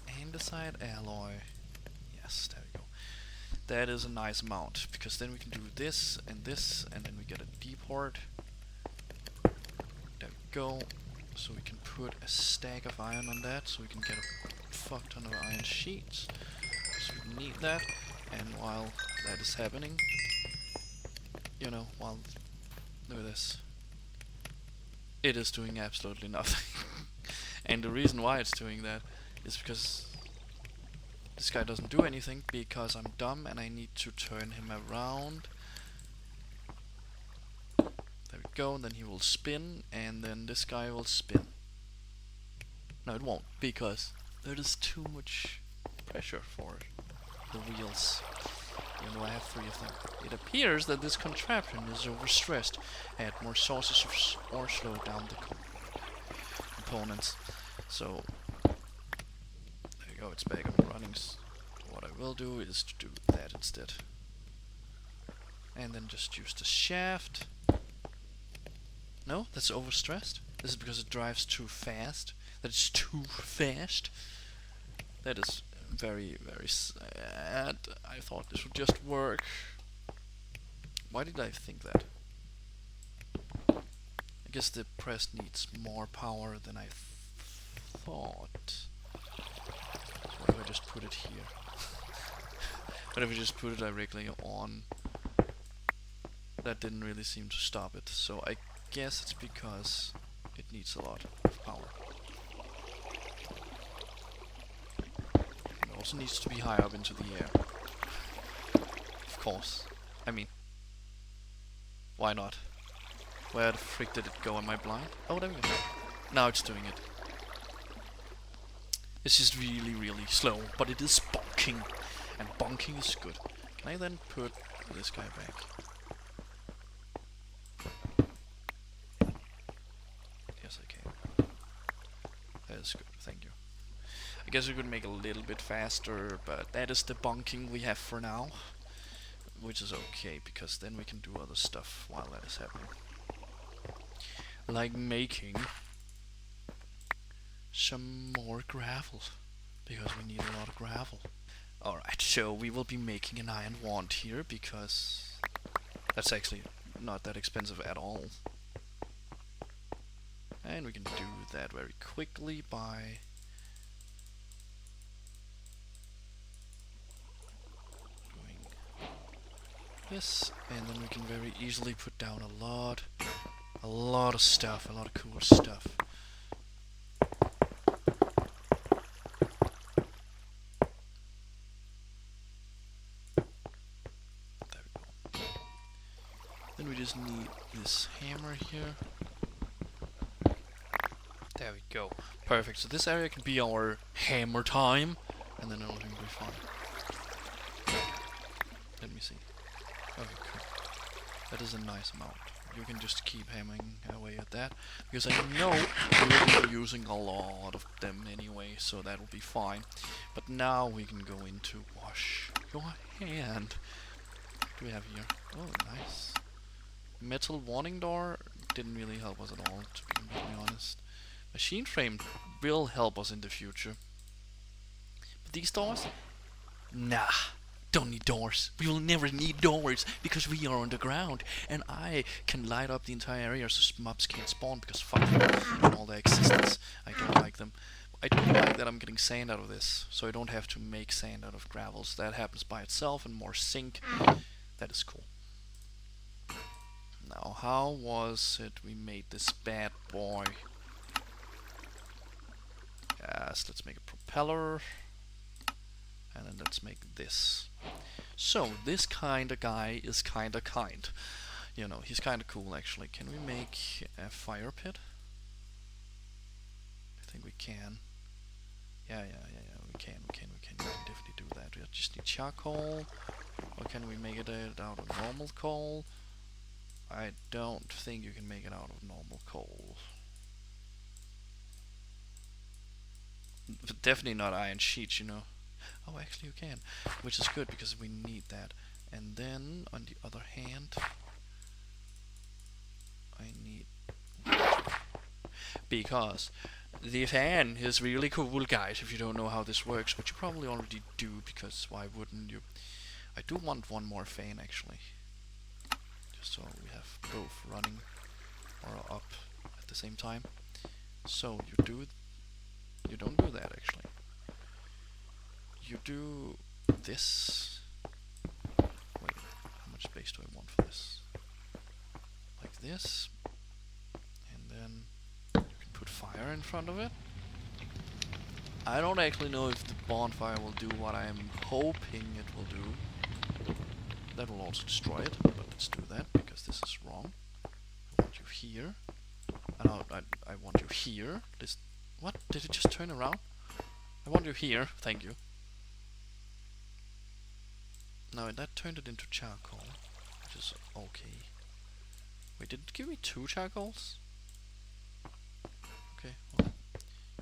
andesite alloy. Yes, there we go. That is a nice amount, because then we can do this, and then we get a deport. There we go. So we can put a stack of iron on that, so we can get a fuck ton of iron sheets. So we need that. And while that is happening, you know, look at this. It is doing absolutely nothing. And the reason why it's doing that is because this guy doesn't do anything, because I'm dumb and I need to turn him around. There we go, and then he will spin, and then this guy will spin. No, it won't, because there is too much pressure for the wheels. Even though I have 3 of them. It appears that this contraption is overstressed. Add more sources or slow down the components. So there you go, it's back up and running. So what I will do is to do that instead. And then just use the shaft. No, that's overstressed. This is because it drives too fast. That is too fast. That is very, very sad. I thought this would just work. Why did I think that? I guess the press needs more power than I thought. So what if I just put it here? What if I just put it directly on? That didn't really seem to stop it. So I guess it's because it needs a lot of power. It also needs to be high up into the air. Of course. I mean, why not? Where the frick did it go? Am I blind? Oh, there we go. Now it's doing it. It's just really, really slow, but it is bonking. And bonking is good. Can I then put this guy back? Yes, I can. That is good, thank you. I guess we could make it a little bit faster, but that is the bonking we have for now. which is okay because then we can do other stuff while that is happening, like making some more gravel, because we need a lot of gravel. Alright, so we will be making an iron wand here because that's actually not that expensive at all. And we can do that very quickly by doing this, and then we can very easily put down a lot of stuff, a lot of cool stuff. There we go. Then we just need this hammer here. There we go. Perfect. So this area can be our hammer time, and then everything will be fine. Let me see. Okay, cool. That is a nice amount. You can just keep hammering away at that, because I know we will be using a lot of them anyway, so that will be fine. But now we can go into wash your hand. What do we have here? Oh, nice. Metal warning door didn't really help us at all, to be completely honest. Machine frame will help us in the future. But these doors? Nah. Don't need doors. We will never need doors because we are underground, and I can light up the entire area so mobs can't spawn because fuck them and all their existence. I don't like them. I do like that I'm getting sand out of this, so I don't have to make sand out of gravels. That happens by itself, and more sink. That is cool. Now, how was it we made this bad boy? Yes, let's make a propeller. And then let's make this. So, this kinda guy is kinda kind. You know, he's kinda cool actually. Can we make a fire pit? I think we can. Yeah, we can definitely do that. We just need charcoal. Or can we make it out of normal coal? I don't think you can make it out of normal coal. But definitely not iron sheets, you know. Oh, actually you can, which is good because we need that. And then, on the other hand, I need water. Because the fan is really cool, guys, if you don't know how this works, which you probably already do, because why wouldn't you? I do want one more fan, actually. Just so we have both running or up at the same time. So, you don't do that, actually. You do this. Wait, how much space do I want for this? Like this. And then you can put fire in front of it. I don't actually know if the bonfire will do what I'm hoping it will do. That will also destroy it, but let's do that because this is wrong. I want you here. I want you here. What? Did it just turn around? I want you here. Thank you. Now that turned it into charcoal, which is okay. Wait, did it give me 2 charcoals? Okay, well,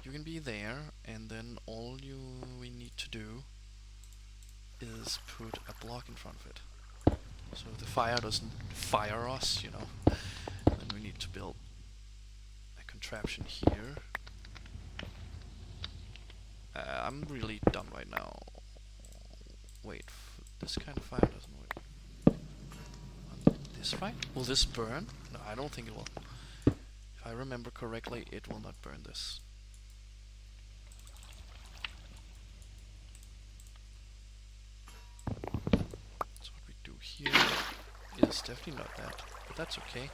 you can be there, and then all we need to do is put a block in front of it. So the fire doesn't fire us, you know. Then we need to build a contraption here. I'm really dumb right now. Wait, this kind of fire doesn't work. On this fire? Will this burn? No, I don't think it will. If I remember correctly, it will not burn this. So what we do here is definitely not that, but that's okay.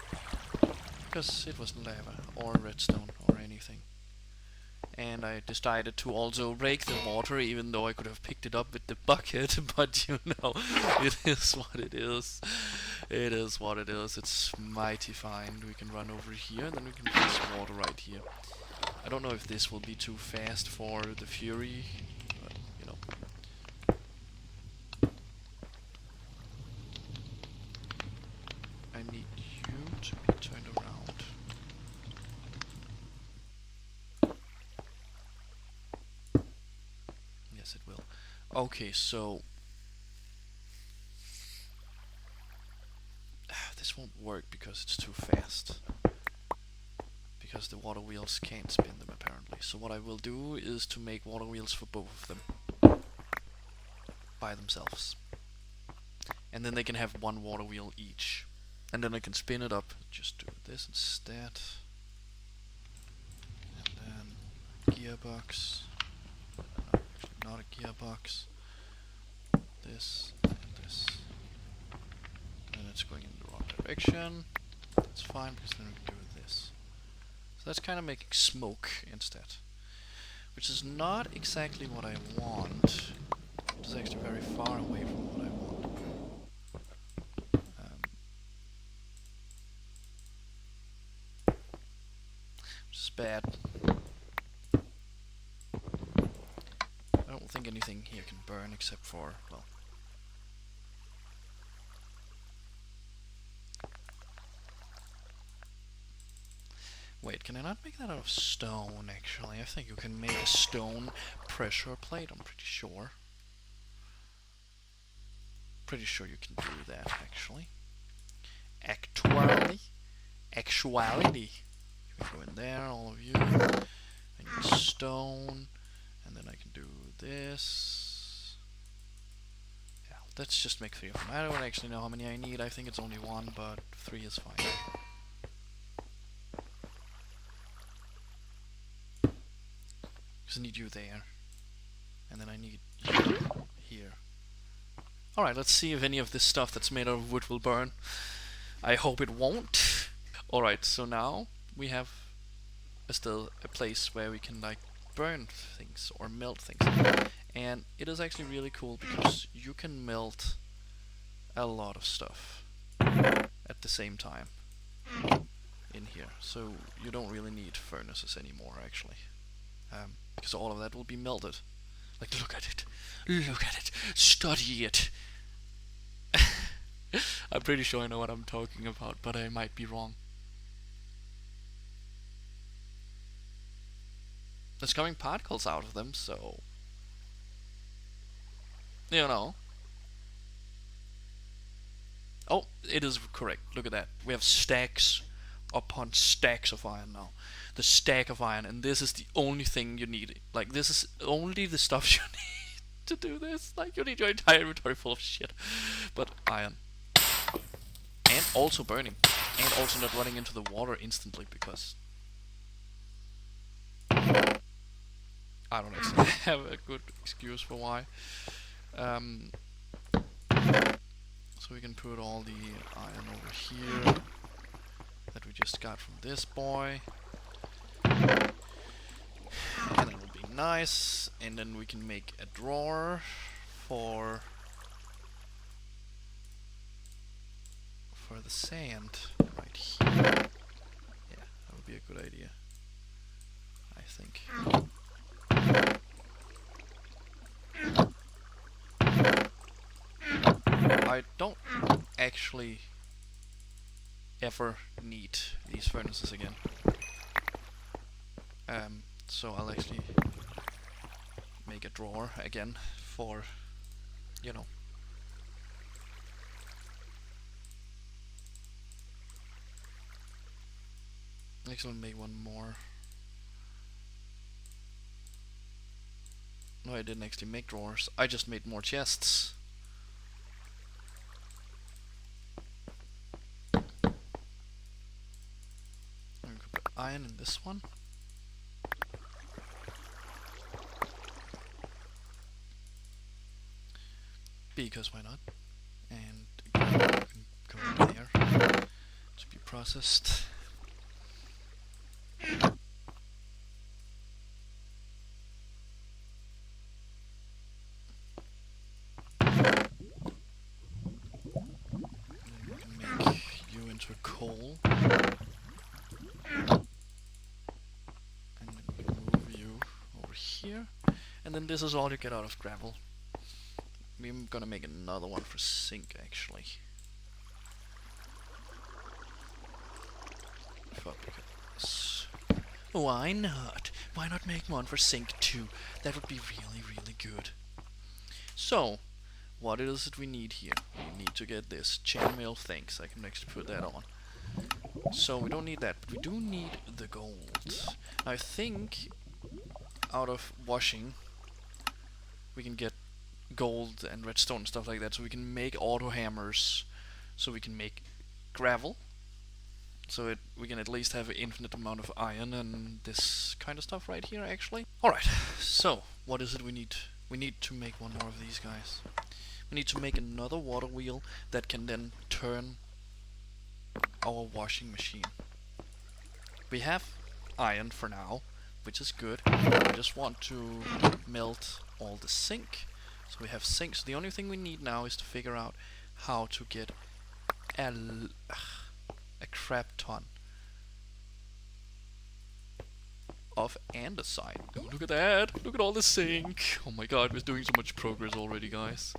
Because it wasn't lava, or redstone, or anything. And I decided to also rake the water, even though I could have picked it up with the bucket, but you know, it is what it is. It is what it is. It's mighty fine. We can run over here, and then we can place water right here. I don't know if this will be too fast for the Fury, but, you know. I need you to be turned around. Yes, it will. Okay, so won't work because it's too fast. Because the water wheels can't spin them apparently. So what I will do is to make water wheels for both of them. By themselves. And then they can have one water wheel each. And then I can spin it up. Just do this instead. And then gearbox. No, actually not a gearbox. This and this. And it's going in the wrong direction. That's fine because then we can do this. So that's kind of making smoke instead. Which is not exactly what I want. It's actually very far away from what I want. Which is bad. I don't think anything here can burn except for, well... Wait, can I not make that out of stone, actually? I think you can make a stone pressure plate, I'm pretty sure. Pretty sure you can do that, actually. Actuality. You can go in there, all of you. I need stone. And then I can do this. Yeah, let's just make 3 of them. I don't actually know how many I need. I think it's only 1, but 3 is fine. Because I need you there. And then I need you here. Alright, let's see if any of this stuff that's made out of wood will burn. I hope it won't. Alright, so now we have still a place where we can like burn things or melt things. And it is actually really cool because you can melt a lot of stuff at the same time in here. So you don't really need furnaces anymore actually. Because all of that will be melted. Like, look at it. Look at it. Study it. I'm pretty sure I know what I'm talking about, but I might be wrong. There's coming particles out of them, so... You know. Oh, it is correct. Look at that. We have stacks upon stacks of iron now. The stack of iron, and this is the only thing you need. Like, this is only the stuff you need to do this. Like, you need your entire inventory full of shit. But iron. And also burning. And also not running into the water instantly, because... I don't actually have a good excuse for why. So we can put all the iron over here that we just got from this boy. And it will be nice. And then we can make a drawer for the sand right here. Yeah, that would be a good idea, I think. I don't actually ever need these furnaces again. So I'll actually make a drawer again for, you know. Actually make one more. No, I didn't actually make drawers. I just made more chests. I'm gonna put iron in this one. Because why not? And again, you can go in there to be processed. To coal, and then we can move you over here, and then this is all you get out of gravel. We're gonna make another one for zinc actually. Because why not? Why not make one for zinc too? That would be really, really good. So what is it we need here? We need to get this chainmail things. I can actually put that on. So we don't need that, but we do need the gold. I think out of washing we can get gold and redstone and stuff like that, so we can make auto hammers, so we can make gravel, so we can at least have an infinite amount of iron and this kind of stuff right here actually. Alright, so what is it we need? We need to make one more of these guys. We need to make another water wheel that can then turn our washing machine. We have iron for now, which is good. We just want to melt all the zinc. So we have zinc. So the only thing we need now is to figure out how to get a crap ton of andesite. Oh, look at that! Look at all the zinc! Oh my god, we're doing so much progress already, guys.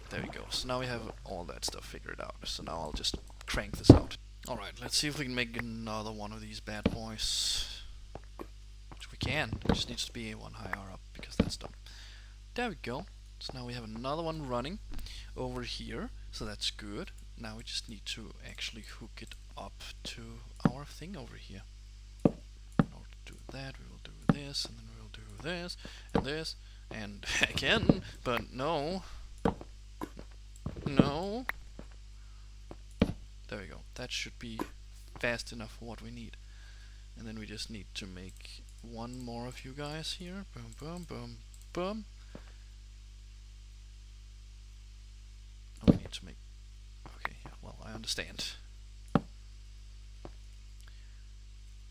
There we go. So now we have all that stuff figured out. So now I'll just crank this out. Alright, let's see if we can make another one of these bad boys. Which we can. It just needs to be one higher up because that's done. There we go. So now we have another one running over here. So that's good. Now we just need to actually hook it up to our thing over here. In order to do that, we will do this, and then we will do this, and this, and again, but no. No. There we go. That should be fast enough for what we need. And then we just need to make one more of you guys here. Boom, boom, boom, boom. Oh, we need to make... Okay, yeah, well, I understand.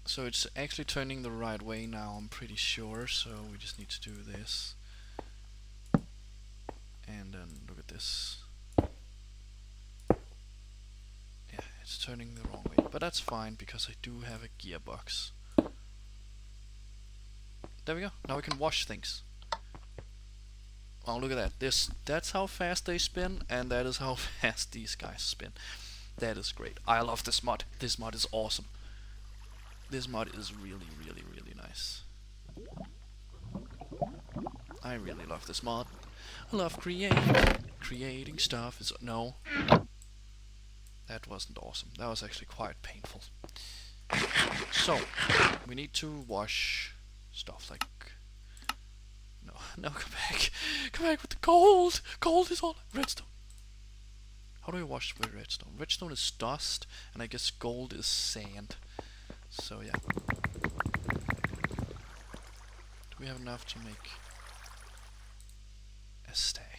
So it's actually turning the right way now, I'm pretty sure. So we just need to do this. And then look at this. It's turning the wrong way, but that's fine because I do have a gearbox. There we go. Now we can wash things. Oh, look at that. That's how fast they spin, and that is how fast these guys spin. That is great. I love this mod. This mod is awesome. This mod is really, really, really nice. I really love this mod. I love creating stuff. No. That wasn't awesome. That was actually quite painful. So, we need to wash stuff like... No, come back. Come back with the gold. Gold is all redstone. How do I wash with redstone? Redstone is dust, and I guess gold is sand. So, yeah. Do we have enough to make a stack?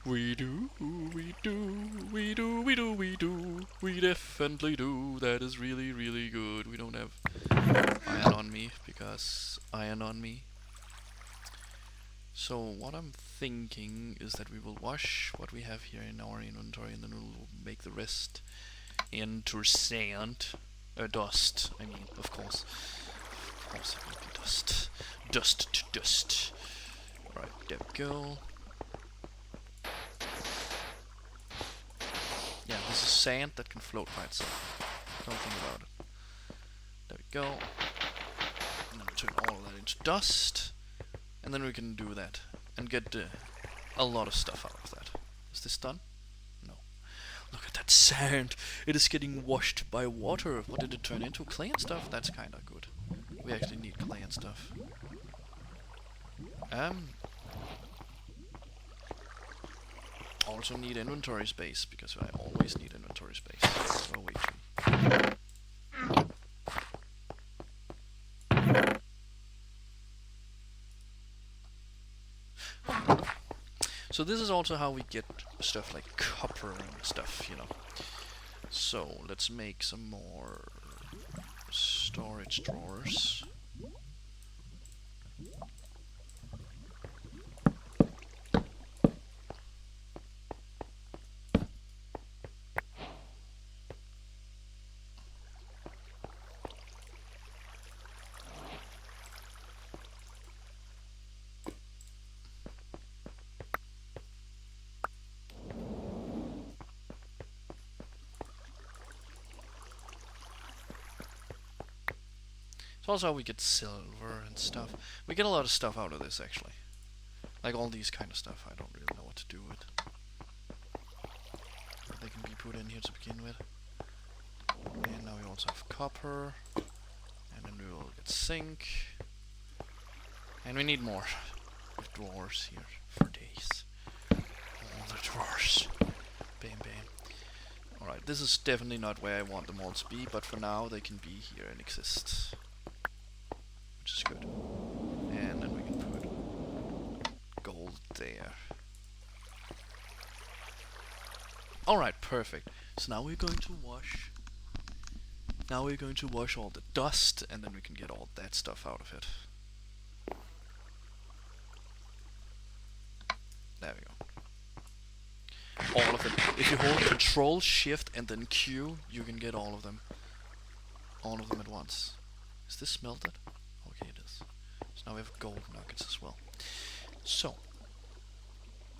We do, we do, we do, we do, we do, we definitely do. That is really, really good. We don't have iron on me, because iron on me. So what I'm thinking is that we will wash what we have here in our inventory, and then we'll make the rest into sand. Dust, I mean, of course. Of course it will be dust. Dust to dust. Right, there we go. Yeah, this is sand that can float by itself. Don't think about it. There we go. And then turn all of that into dust. And then we can do that. And get a lot of stuff out of that. Is this done? No. Look at that sand! It is getting washed by water. What did it turn into? Clay and stuff? That's kinda good. We actually need clay and stuff. Also need inventory space, because I always need inventory space. Oh wait. So this is also how we get stuff like copper and stuff, you know. So let's make some more storage drawers. Also how we get silver and stuff. We get a lot of stuff out of this actually. Like all these kind of stuff, I don't really know what to do with. They can be put in here to begin with. And now we also have copper. And then we will get zinc. And we need more drawers here for days. All the drawers. Bam, bam. Alright, this is definitely not where I want them all to be, but for now they can be here and exist. Which is good. And then we can put gold there. Alright, perfect. So now we're going to wash. Now we're going to wash all the dust, and then we can get all that stuff out of it. There we go. All of it. If you hold Control, Shift, and then Q, you can get all of them. All of them at once. Is this smelted? Okay, it is. So now we have gold nuggets as well. So.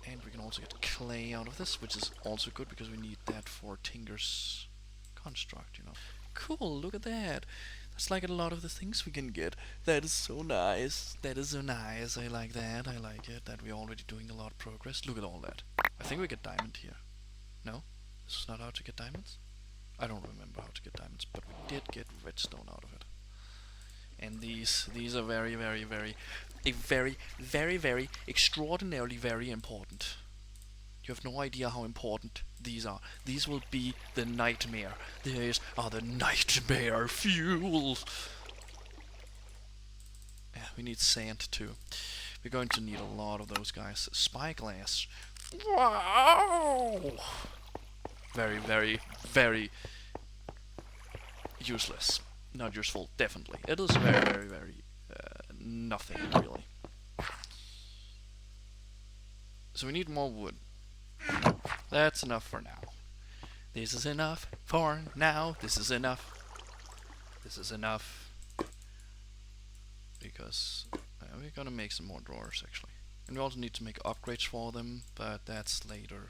And we can also get clay out of this, which is also good because we need that for Tinker's construct, you know. Cool, look at that. That's like a lot of the things we can get. That is so nice. That is so nice. I like that. I like it. That we're already doing a lot of progress. Look at all that. I think we get diamond here. No? This is not how to get diamonds? I don't remember how to get diamonds, but we did get redstone out of it. And these are very, very, very, very extraordinarily very important. You have no idea how important these are. These will be the nightmare. These are the nightmare fuels. Yeah, we need sand too. We're going to need a lot of those guys. Spyglass. Wow! Very, very, very useless. Not useful, definitely. It is very, very, very nothing, really. So we need more wood. That's enough for now. This is enough for now. This is enough. This is enough. Because we're gonna make some more drawers, actually. And we also need to make upgrades for them, but that's later.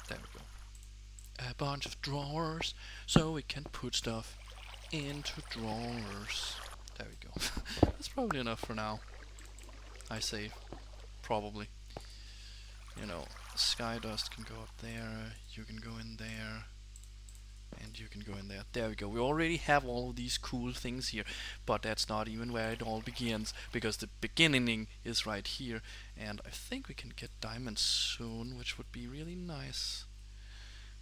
There we go. A bunch of drawers, so we can put stuff into drawers. There we go. That's probably enough for now. I say, probably. You know, sky dust can go up there, you can go in there, and you can go in there. There we go. We already have all of these cool things here, but that's not even where it all begins, because the beginning is right here, and I think we can get diamonds soon, which would be really nice.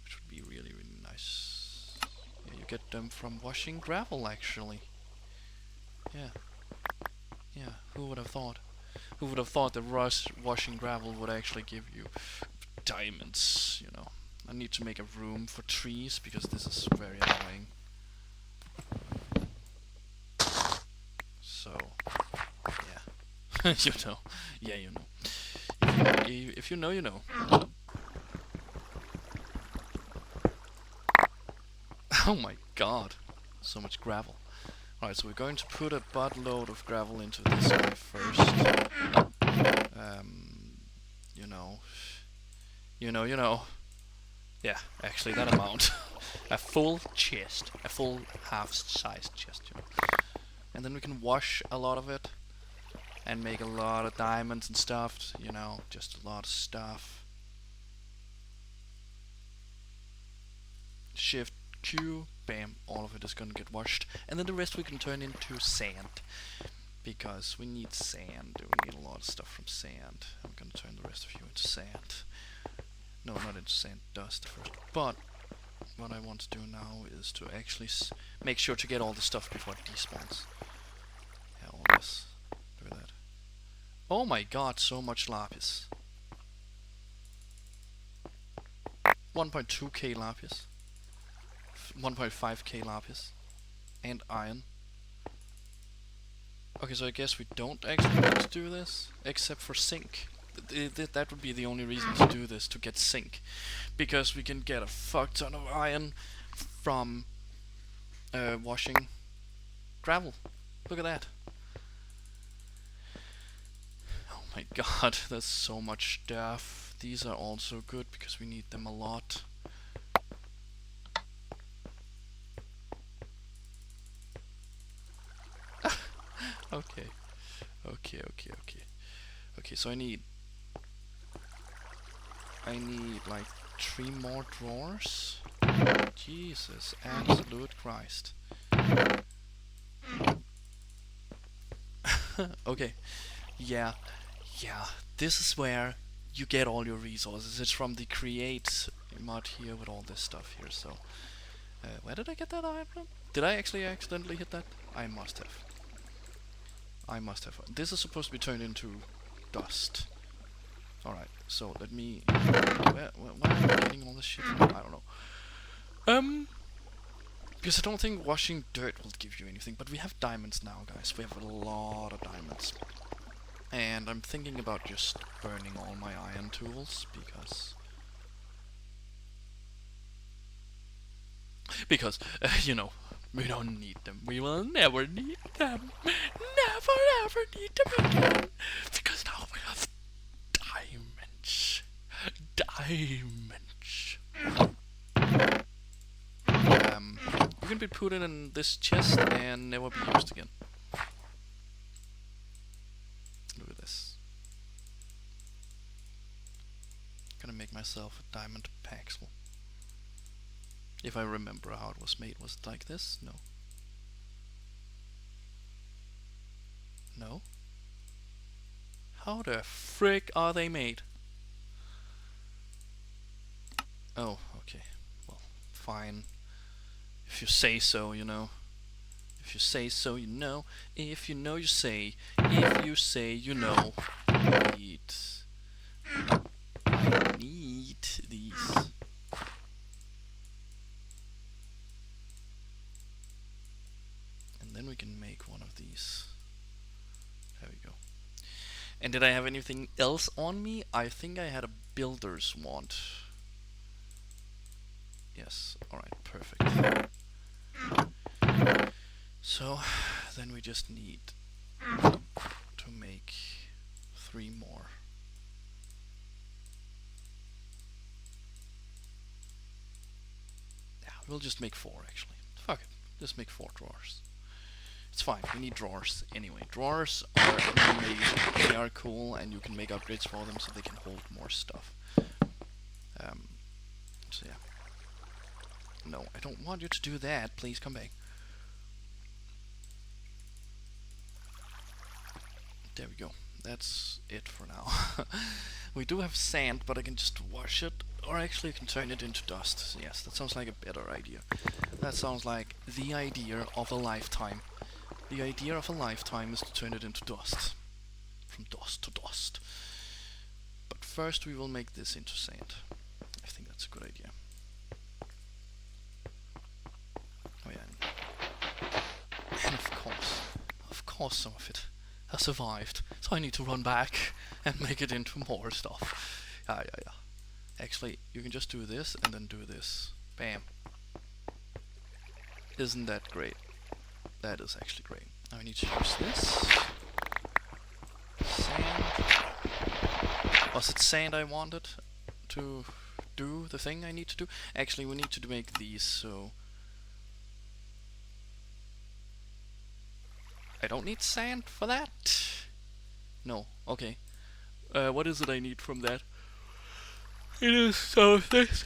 Which would be really, really nice. Yeah, you get them from washing gravel, actually. Yeah. Yeah, who would have thought? Who would have thought that washing gravel would actually give you diamonds, you know? I need to make a room for trees, because this is very annoying. So, yeah. You know. Yeah, you know. If you know, you know. Oh my god. So much gravel. Alright, so we're going to put a buttload of gravel into this guy first. You know. You know. Yeah, actually that amount. A full chest. A full half-sized chest, you know. And then we can wash a lot of it. And make a lot of diamonds and stuff, you know. Just a lot of stuff. Shift Q, bam, all of it is gonna get washed, and then the rest we can turn into sand, because we need sand. We need a lot of stuff from sand. I'm gonna turn the rest of you into sand. No, not into sand, dust first. But what I want to do now is to actually make sure to get all the stuff before it despawns. Yeah, all this. Look at that. Oh my god, so much lapis. 1.2k lapis. 1.5k lapis and iron. Okay, so I guess we don't actually need to do this except for zinc. That would be the only reason to do this, to get zinc, because we can get a fuck ton of iron from washing gravel. Look at that. Oh my god, there's so much stuff. These are also good because we need them a lot. Okay. Okay, so I need like 3 more drawers. Jesus, absolute Christ. Okay, yeah, this is where you get all your resources. It's from the create mod here with all this stuff here, so... where did I get that iron from? Did I actually accidentally hit that? I must have. This is supposed to be turned into dust. Alright, so let me... Where am I getting all this shit from? I don't know. Because I don't think washing dirt will give you anything, but we have diamonds now, guys. We have a lot of diamonds. And I'm thinking about just burning all my iron tools, because you know, we don't need them. We will never need them. Never ever need them again. Because now we have diamonds. You can be put in this chest and never be used again. Look at this. Gonna make myself a diamond paxel. If I remember how it was made, was it like this? No. No? How the frick are they made? Oh, okay. Well, fine. If you say so, you know. If you say so, you know. If you know, you say. If you say, you know. I need these. And then we can make one of these. There we go. And did I have anything else on me? I think I had a builder's wand. Yes, alright, perfect. So, then we just need to make 3 more. Yeah, we'll just make 4 actually. Fuck it, just make 4 drawers. It's fine, we need drawers anyway. Drawers are amazing, they are cool, and you can make upgrades for them so they can hold more stuff. So yeah. No, I don't want you to do that, please come back. There we go. That's it for now. We do have sand, but I can just wash it, or actually I can turn it into dust. So yes, that sounds like a better idea. That sounds like the idea of a lifetime. The idea of a lifetime is to turn it into dust. From dust to dust. But first we will make this into sand. I think that's a good idea. Oh yeah. And of course some of it has survived. So I need to run back and make it into more stuff. Yeah. Actually, you can just do this and then do this. Bam. Isn't that great? That is actually great. Now I need to use this. Sand. Was it sand I wanted to do the thing I need to do? Actually, we need to make these, so... I don't need sand for that? No, okay. What is it I need from that? It is some of this.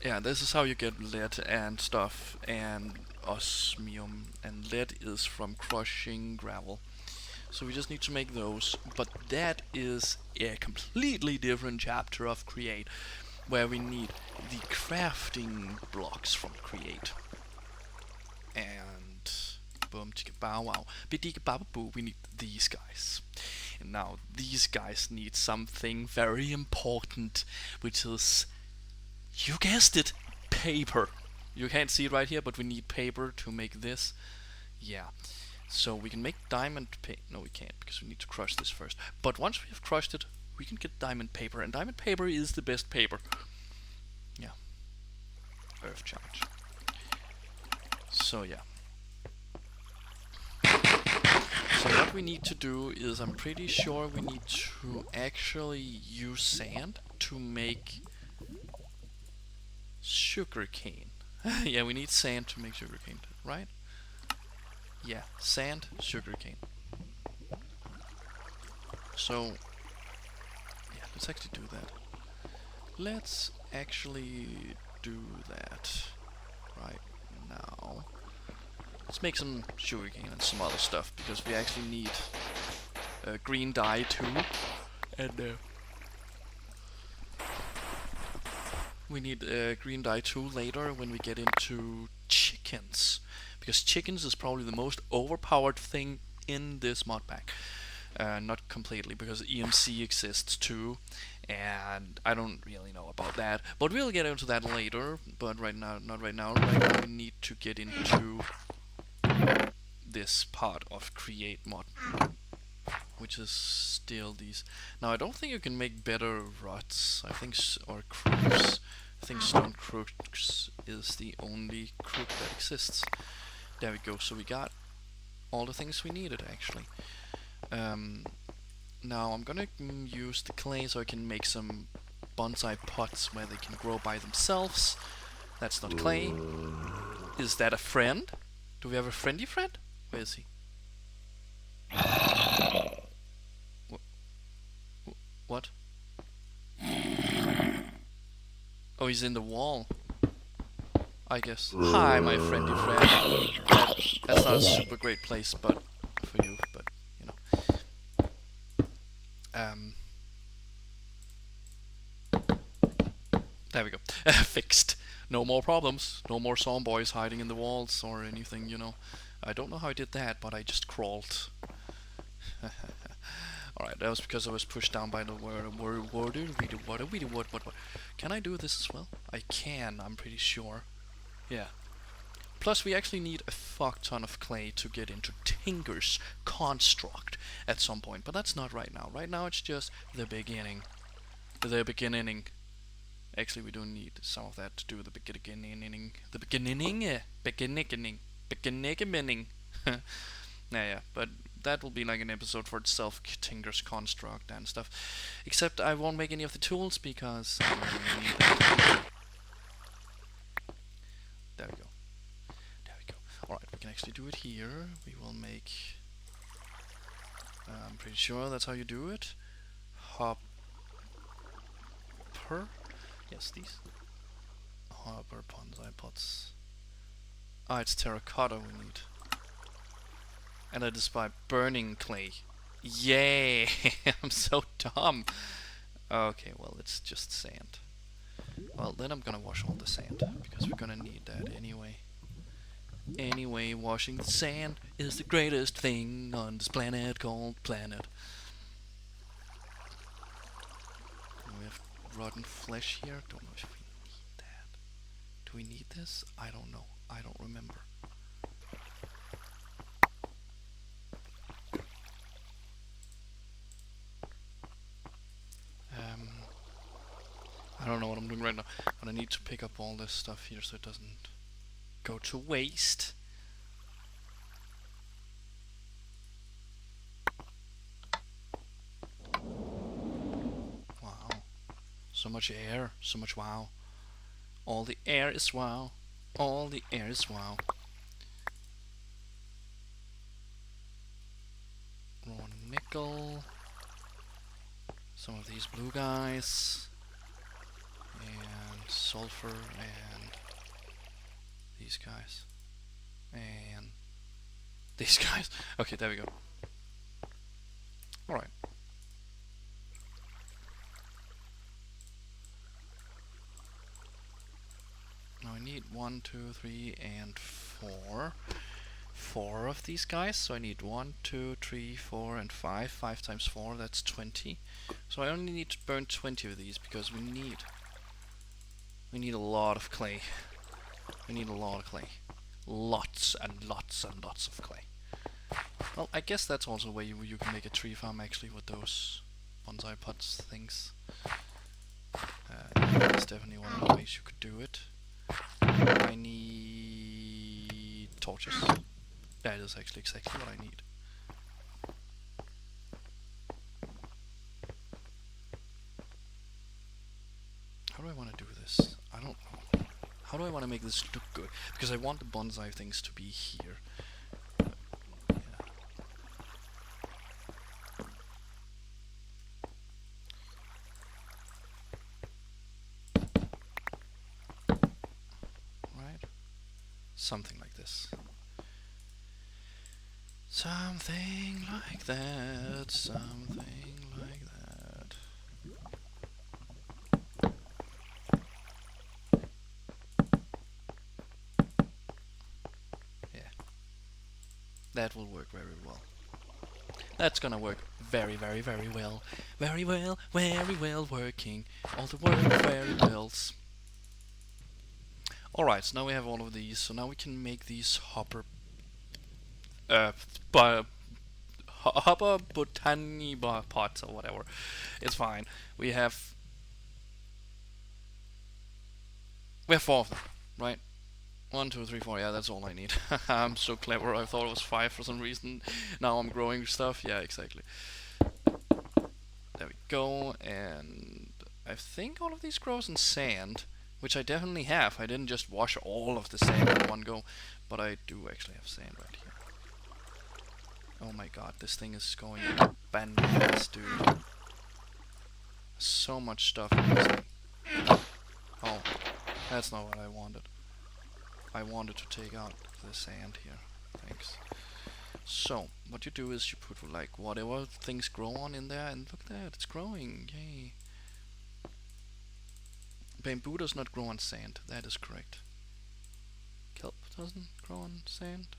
Yeah, this is how you get lead and stuff, and osmium, and lead is from crushing gravel. So we just need to make those, but that is a completely different chapter of Create, where we need the crafting blocks from Create. And boom chicka bow wow, bidika baba boo, we need these guys. And now these guys need something very important, which is, you guessed it, paper. You can't see it right here, but we need paper to make this. Yeah. So we can make diamond paper. No, we can't, because we need to crush this first. But once we have crushed it, we can get diamond paper, and diamond paper is the best paper. Yeah. Earth charge. So yeah. So what we need to do is, I'm pretty sure we need to actually use sand to make sugarcane. Yeah, we need sand to make sugarcane, right? Yeah, sand, sugarcane. So, yeah, let's actually do that. Let's actually do that right now. Let's make some sugarcane and some other stuff, because we actually need green dye too. And we need green dye too later when we get into chickens. Because chickens is probably the most overpowered thing in this mod pack. Not completely, because EMC exists too, and I don't really know about that. But we'll get into that later, but right now, not right now. Right now we need to get into this part of create mod, which is still these. Now I don't think you can make better rods, I think, or crooks. I think stone crooks is the only crook that exists. There we go, so we got all the things we needed actually. Now I'm gonna use the clay so I can make some bonsai pots where they can grow by themselves. That's not clay. Is that a friend? Do we have a friendly friend? Where is he? What? Oh, he's in the wall, I guess. Hi, my friendly friend. That's not a super great place, but for you, but you know. There we go. Fixed. No more problems. No more zombies hiding in the walls or anything, you know. I don't know how I did that, but I just crawled. Alright, that was because I was pushed down by the word. Can I do this as well? I can, I'm pretty sure. Yeah. Plus, we actually need a fuck ton of clay to get into Tinker's construct at some point, but that's not right now. Right now, it's just the beginning. The beginning. Actually, we do need some of that to do the beginning. The beginning. Yeah, but that will be like an episode for itself, Tinker's construct and stuff. Except I won't make any of the tools because I don't really need that. There we go. There we go. Alright, we can actually do it here. We will make... I'm pretty sure that's how you do it. Hopper? Yes, these. Hopper, bonsai pots. Ah, it's terracotta we need. And that is by burning clay. Yay! I'm so dumb. Okay, well, it's just sand. Well, then I'm gonna wash all the sand, because we're gonna need that anyway. Anyway, washing the sand is the greatest thing on this planet called planet. We have rotten flesh here. Don't know if we need that. Do we need this? I don't know. I don't remember. I don't know what I'm doing right now, but I need to pick up all this stuff here so it doesn't go to waste. Wow. So much air, so much wow. All the air is wow. All the air is wow. Raw nickel. Some of these blue guys. And sulfur and these guys. And these guys. Okay, there we go. Alright. Now I need 1, 2, 3, and 4. 4 of these guys. So I need 1, 2, 3, 4, and 5. 5 times 4, that's 20. So I only need to burn 20 of these because we need a lot of clay. We need a lot of clay. Lots and lots and lots of clay. Well, I guess that's also a way you can make a tree farm actually with those bonsai pots things. That's definitely one of the ways you could do it. I need torches. That is actually exactly what I need. I want to do this? I don't know. How do I want to make this look good? Because I want the bonsai things to be here. Yeah. Right? Something like this. Something like that. Something like that. Yeah. That will work very well. That's gonna work very, very, very well. Very well, very well working. All the work very well. Alright, so now we have all of these, so now we can make these hopper hopper botany pots or whatever. It's fine. We have 4 of them, right? 1, 2, 3, 4. Yeah, that's all I need. I'm so clever. I thought it was 5 for some reason. Now I'm growing stuff. Yeah, exactly. There we go. And I think all of these grows in sand, which I definitely have. I didn't just wash all of the sand in one go, but I do actually have sand right here. Oh my god, this thing is going bananas, dude. So much stuff in this thing. Oh, that's not what I wanted. I wanted to take out the sand here. Thanks. So, what you do is you put like whatever things grow on in there, and look at that, it's growing. Yay. Bamboo does not grow on sand. That is correct. Kelp doesn't grow on sand.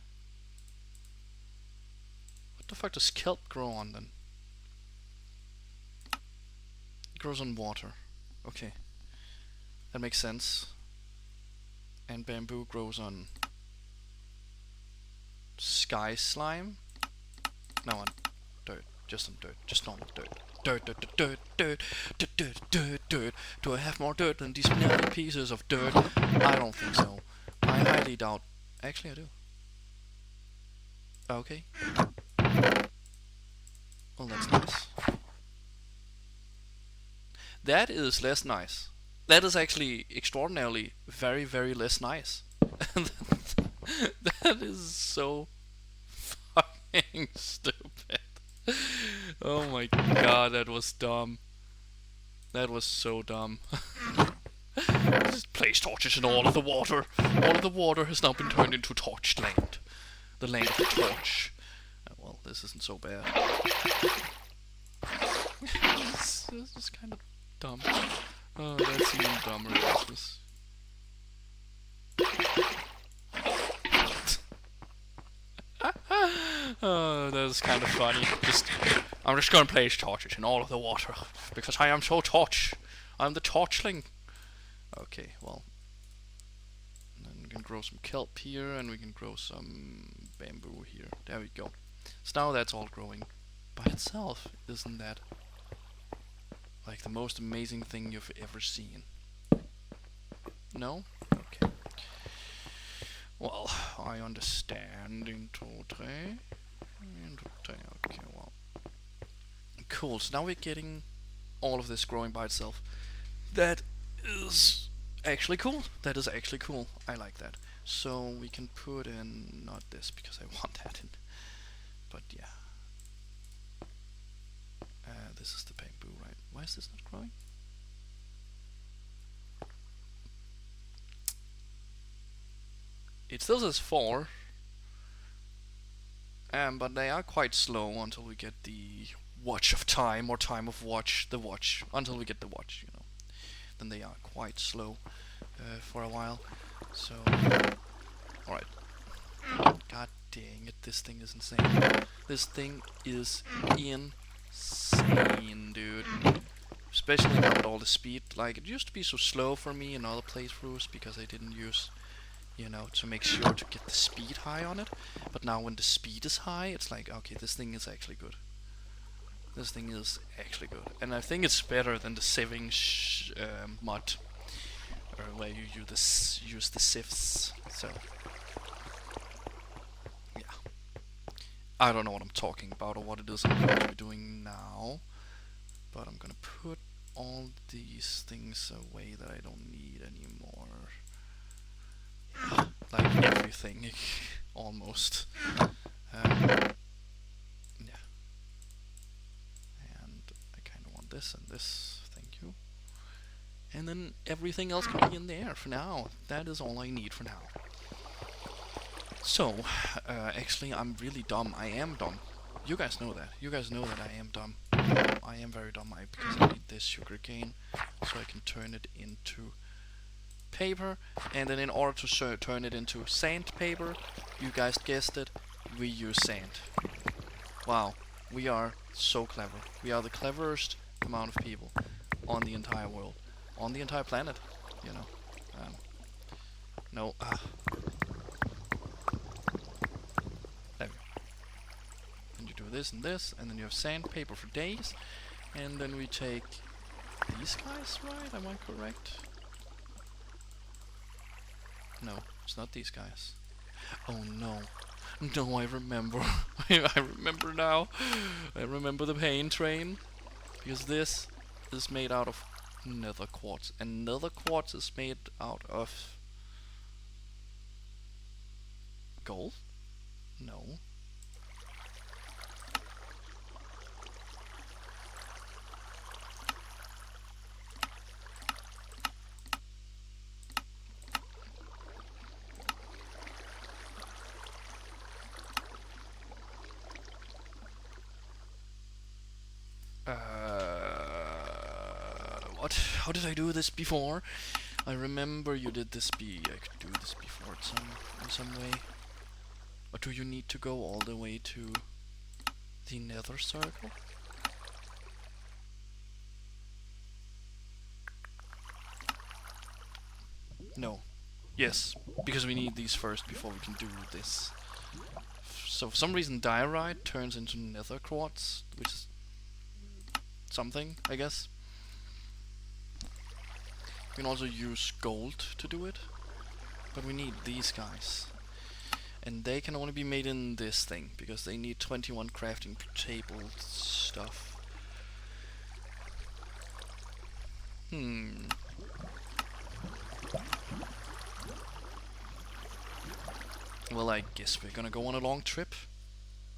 What the fuck does kelp grow on then? It grows on water. Okay. That makes sense. And bamboo grows on sky slime? No, on dirt. Just on dirt. Just normal dirt. Dirt, dirt, dirt, dirt, dirt, dirt, dirt, dirt. Do I have more dirt than these million pieces of dirt? I don't think so. I highly doubt. Actually, I do. Okay. Well, that's nice. That is less nice. That is actually extraordinarily very, very less nice. That is so fucking stupid. Oh my god, that was dumb. That was so dumb. Just place torches in all of the water. All of the water has now been turned into torched land. The land of the torch. Well, this isn't so bad. This is kind of dumb. Oh, that's even dumber. Oh, that's kind of funny. I'm just gonna place torches in all of the water because I am so torch. I'm the torchling. Okay, well, and then we can grow some kelp here, and we can grow some bamboo here. There we go. So now that's all growing by itself. Isn't that like the most amazing thing you've ever seen? No? Okay. Well, I understand. Okay, well. Cool, so now we're getting all of this growing by itself. That is actually cool. That is actually cool. I like that. So we can put in, not this because I want that in, but yeah. This is the bamboo, right? Why is this not growing? It still says 4, but they are quite slow until we get the watch of time, or time of watch, the watch, until we get the watch, you know. Then they are quite slow for a while. So, alright. God dang it, this thing is insane. This thing is insane, dude. Especially now with all the speed. Like, it used to be so slow for me in other playthroughs because I didn't use, you know, to make sure to get the speed high on it. But now when the speed is high, it's like, okay, this thing is actually good. This thing is actually good. And I think it's better than the sieving mod, where you use the sieves. So, yeah. I don't know what I'm talking about or what it is I'm going to be doing now. But I'm gonna put all these things away that I don't need anymore. Like everything, almost. Yeah. And I kind of want this and this. Thank you. And then everything else can be in there for now. That is all I need for now. So, actually, I'm really dumb. I am dumb. You guys know that. You guys know that I am dumb. I am very dumb because I need this sugar cane so I can turn it into paper, and then in order to turn it into sandpaper, you guys guessed it, we use sand. Wow, we are so clever. We are the cleverest amount of people on the entire world, on the entire planet, you know. No, there we go. And you do this and this, and then you have sandpaper for days, and then we take these guys, right? Am I correct? No, it's not these guys. Oh no. No, I remember. I remember now. I remember the pain train. Because this is made out of nether quartz. And nether quartz is made out of gold? No. What? How did I do this before? I remember you did this I could do this before in some way. Or do you need to go all the way to the nether circle? No. Yes, because we need these first before we can do this. So for some reason diorite turns into nether quartz, which is something, I guess. You can also use gold to do it, but we need these guys. And they can only be made in this thing, because they need 21 crafting table stuff. Well, I guess we're gonna go on a long trip.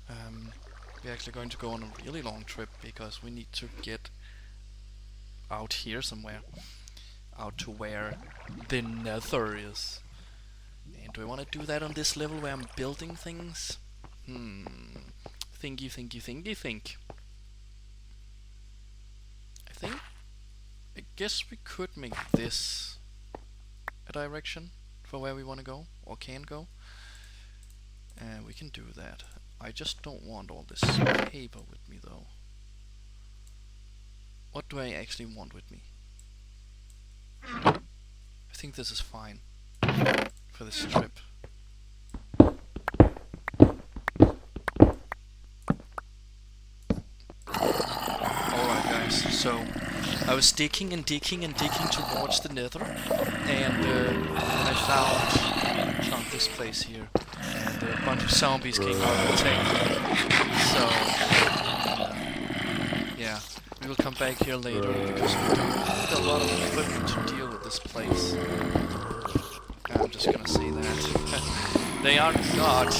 We're actually going to go on a really long trip, because we need to get out here somewhere. Out to where the nether is. And do I want to do that on this level where I'm building things? Thinky. I guess we could make this a direction for where we want to go, or can go. And we can do that. I just don't want all this paper with me though. What do I actually want with me? I think this is fine for this trip. Alright guys, so I was digging towards the nether, and I found this place here, and a bunch of zombies came out of the tank. So yeah, we will come back here later because we need a lot of equipment to deal with this place. I'm just gonna say that. They are not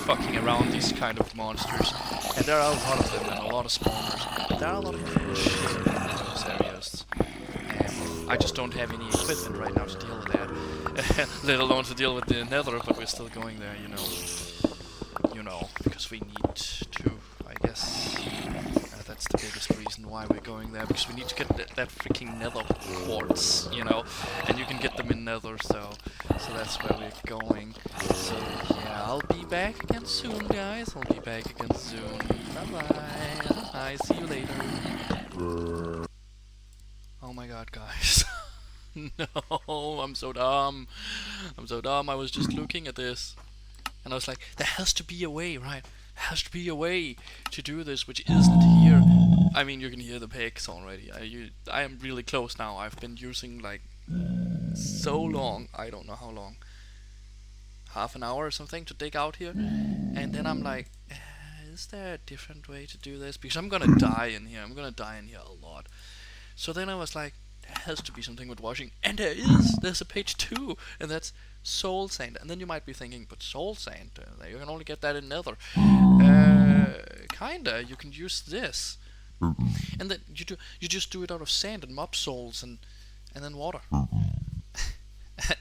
fucking around these kind of monsters, and there are a lot of them and a lot of spawners, but there are a lot of cool shit in those areas. And I just don't have any equipment right now to deal with that, let alone to deal with the nether, but we're still going there, you know, because we need to, I guess. That's the biggest reason why we're going there, because we need to get that freaking nether quartz, you know, and you can get them in nether, so that's where we're going. So yeah, I'll be back again soon, guys. I'll be back again soon. Bye bye. See you later. Oh my god, guys. No, I'm so dumb. I was just looking at this, and I was like, there has to be a way, right? Has to be a way to do this, which isn't here. I mean, you can hear the pigs already. I am really close now. I've been using like so long, I don't know how long, half an hour or something to dig out here, and then I'm like, is there a different way to do this? Because I'm gonna die in here. I'm gonna die in here a lot. So then I was like, there has to be something with washing, and there is. There's a page 2, and that's soul sand. And then you might be thinking, but soul sand, you can only get that in Nether. Kinda. You can use this, and then you just do it out of sand and mob souls and then water,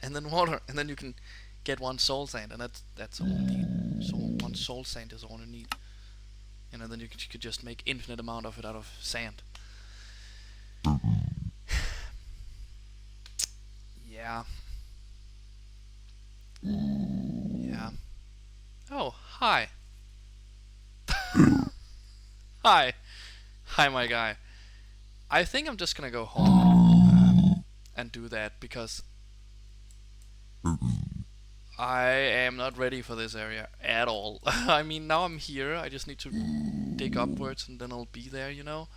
and then water, and then you can get one soul sand, and that's all you need. So one soul sand is all you need, and then you could just make infinite amount of it out of sand. Yeah. Yeah. Oh, hi. Hi. Hi, my guy. I think I'm just gonna go home and do that because I am not ready for this area at all. I mean, now I'm here. I just need to dig upwards and then I'll be there, you know.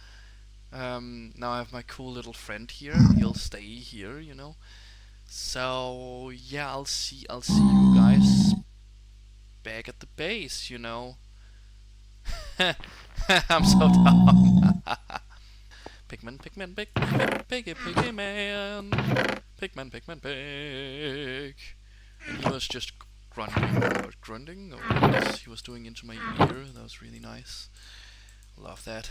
Now I have my cool little friend here. He'll stay here, you know. So yeah, I'll see you guys back at the base, you know. I'm so dumb. Pigman, pigman, pig, piggy, piggy man. Pigman, pig. And he was just grunting, or what he was doing into my ear. That was really nice. Love that.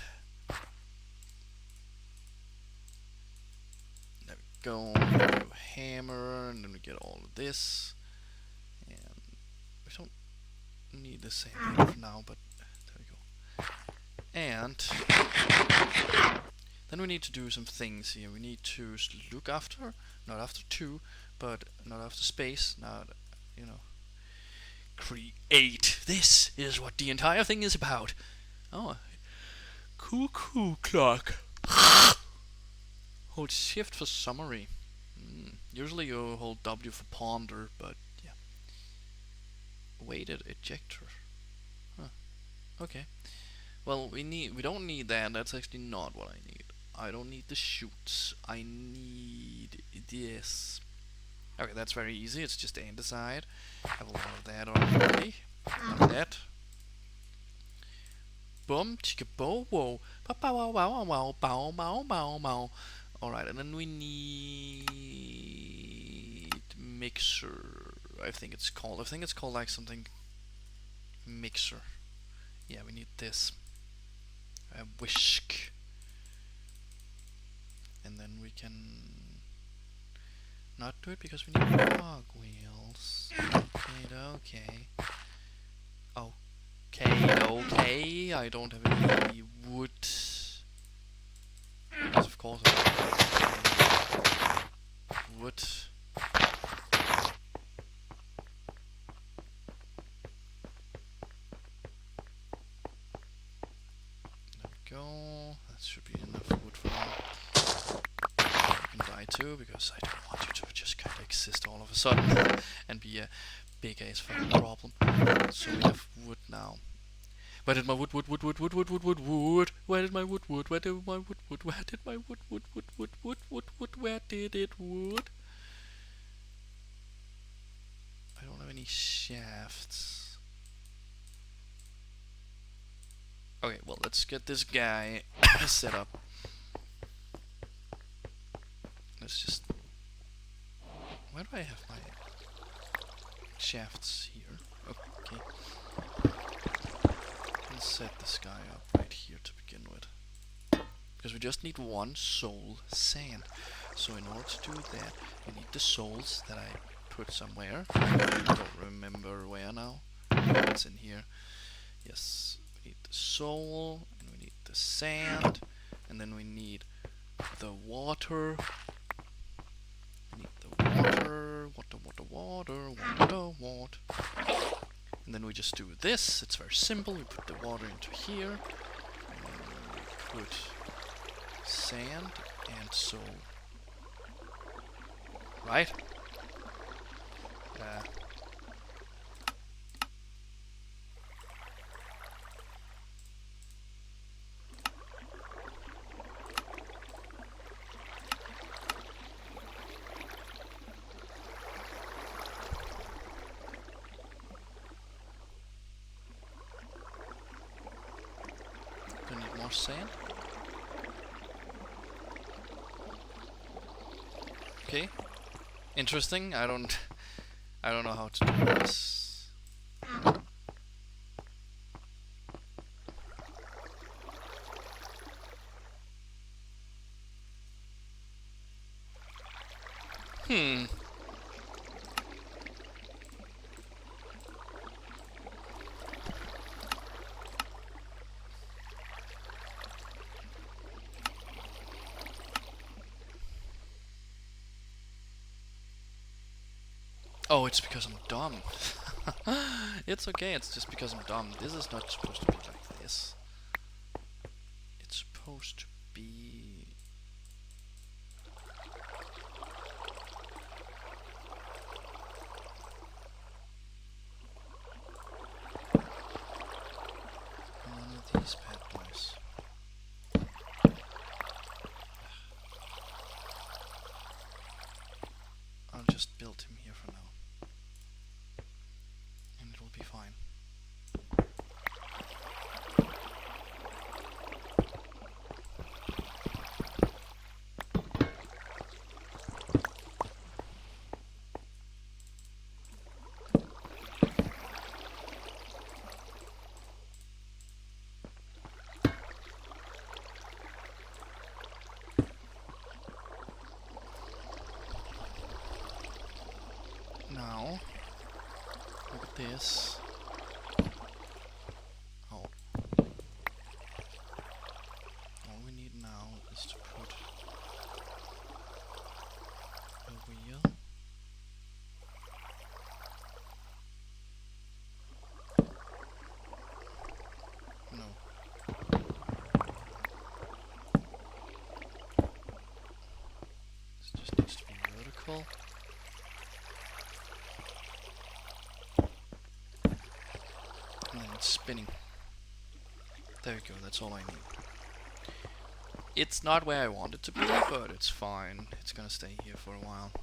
There we go. Do a hammer, and then we get all of this. And we don't need the same thing for now, but there we go. And then we need to do some things here. We need to look after, not after 2, but not after space, not, you know, create. This is what the entire thing is about. Oh, cuckoo clock. Hold shift for summary. Usually you hold W for ponder, but yeah. Weighted ejector. Huh. Okay. Well, we don't need that. That's actually not what I need. I don't need the chutes. I need this. Okay, that's very easy. It's just andesite. I have a lot of that already. That. Boom, chicka bow wow. Pow pow wow wow wow bow bow bow bow. Alright, and then we need mixer. I think it's called like something mixer. Yeah, we need this. A whisk. And then we can not do it because we need cogwheels. Okay. Okay. I don't have any wood. Because of course I have wood. There we go. That should be enough wood for now. You can die too, because I don't want you to just kind of exist all of a sudden and be a big ass fucking problem. So we have wood now. Where did my wood? Where did my wood? Where did my wood? Where did it wood? I don't have any shafts. Okay, well, let's get this guy set up. Let's just... Where do I have my shafts here? Okay. Let's set this guy up right here to begin with. Because we just need one soul sand. So in order to do that, we need the souls that I put somewhere. I don't remember where now. It's in here. Yes, we need the soul, and we need the sand, and then we need the water. We need the water. And then we just do this. It's very simple. We put the water into here, and then we put sand and soul. Right? Do I need more sand? Okay. Interesting. I don't know how to do this. Hmm. Oh, it's because I'm dumb. It's okay, it's just because I'm dumb. This is not supposed to be like this. It's supposed to be... one of these bad boys. I'll just build him here for now. And it will be fine. Now, look at this. Oh. All we need now is to put a wheel. No. This just needs to be vertical. And then it's spinning. There we go, that's all I need. It's not where I want it to be, but it's fine. It's gonna stay here for a while.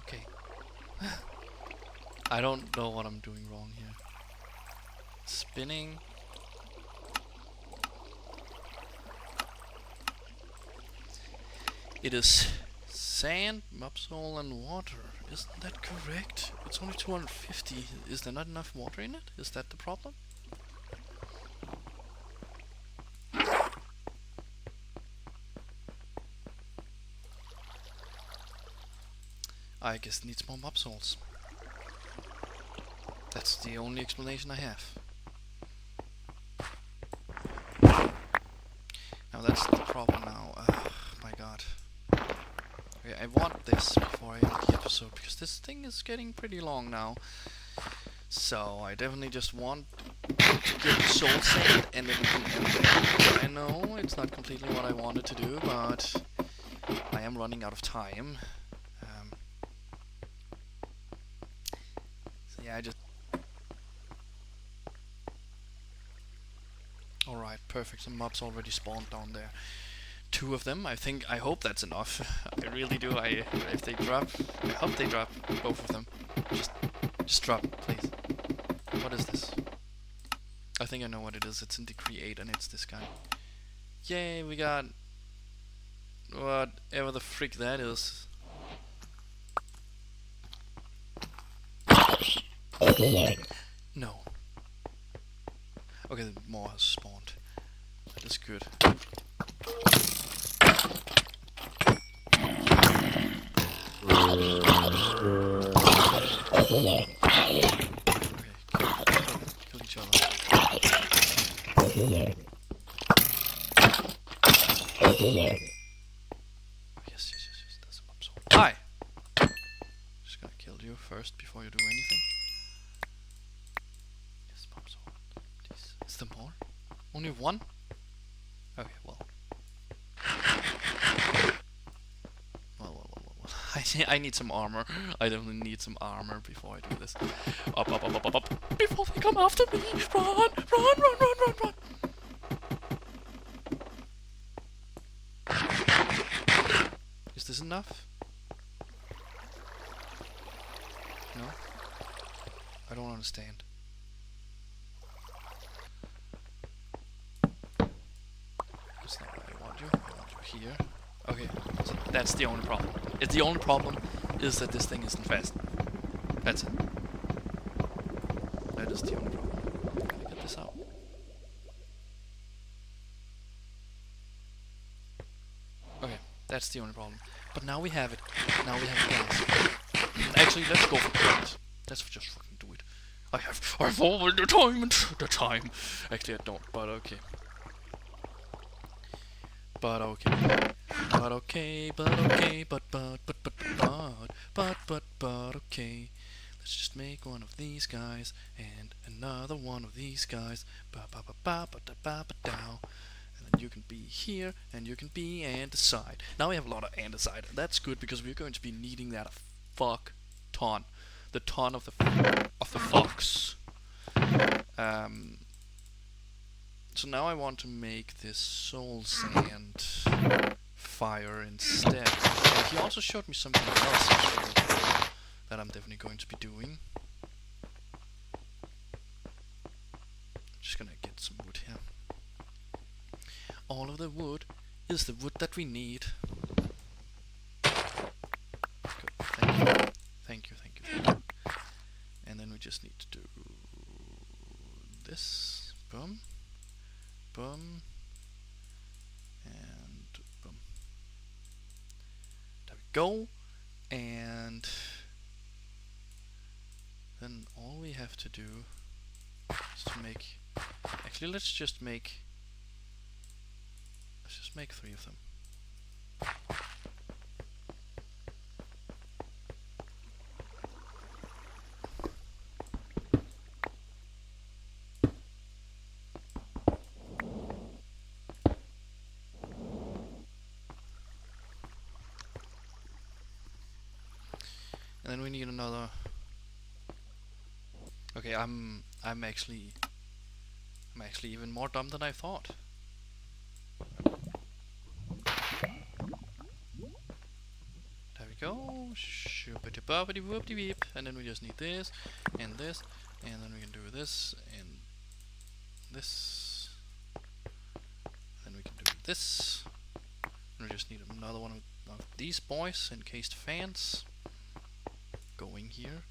Okay. I don't know what I'm doing wrong here. Spinning. It is sand, mopsol, and water. Isn't that correct? It's only 250. Is there not enough water in it? Is that the problem? I guess it needs more mopsols. That's the only explanation I have. Now that's the problem now. My god. Okay, I want this before I end the episode, because this thing is getting pretty long now. So I definitely just want to get soul sand and then we can end there. I know it's not completely what I wanted to do, but I am running out of time. So yeah, I just... Alright, perfect. Some mobs already spawned down there. 2 of them, I hope that's enough. I really do. If they drop, I hope they drop both of them. Just drop, please. What is this? I think I know what it is. It's in the create and it's this guy. Yay, we got whatever the frick that is. No. Okay, more has spawned. That is good. Okay, kill each other. Yes, that's a mob sword. Hi! Just gonna kill you first before you do anything. Yes, mob sword. Please. Is there more? Only one? Okay, well. I need some armor. I definitely need some armor before I do this. Up, up, up, up, up, up. Before they come after me. Run, run, run, run, run, run. Is this enough? No? I don't understand. That's not where I want you. I want you here. Okay, so that's the only problem. The only problem is that this thing isn't fast. That's it. That is the only problem. Can I get this out? Okay, that's the only problem. But now we have it. Now we have gas. Actually, let's go for gas. Let's just fucking do it. I've all the time and the time. Actually, I don't, but okay. But okay. But okay, but okay, but okay. Let's just make one of these guys and another one of these guys. Down. And then you can be here and you can be andesite. Now we have a lot of andesite. That's good because we're going to be needing that a fuck ton. The ton of the fox. So now I want to make this soul sand fire instead. And he also showed me something else that I'm definitely going to be doing. Just gonna get some wood here. All of the wood is the wood that we need. Good. Thank you. Thank you, thank you, thank you. And then we just need to do this. Boom. Boom. And boom. There we go. And then all we have to do is to make... Actually, let's just make 3 of them. And then we need another. Okay, I'm actually even more dumb than I thought. There we go. Shoopity boppity whoopty beep. And then we just need this and this, and then we can do this and this. Then we can do this. And we just need another one of these boys, encased fans. Going here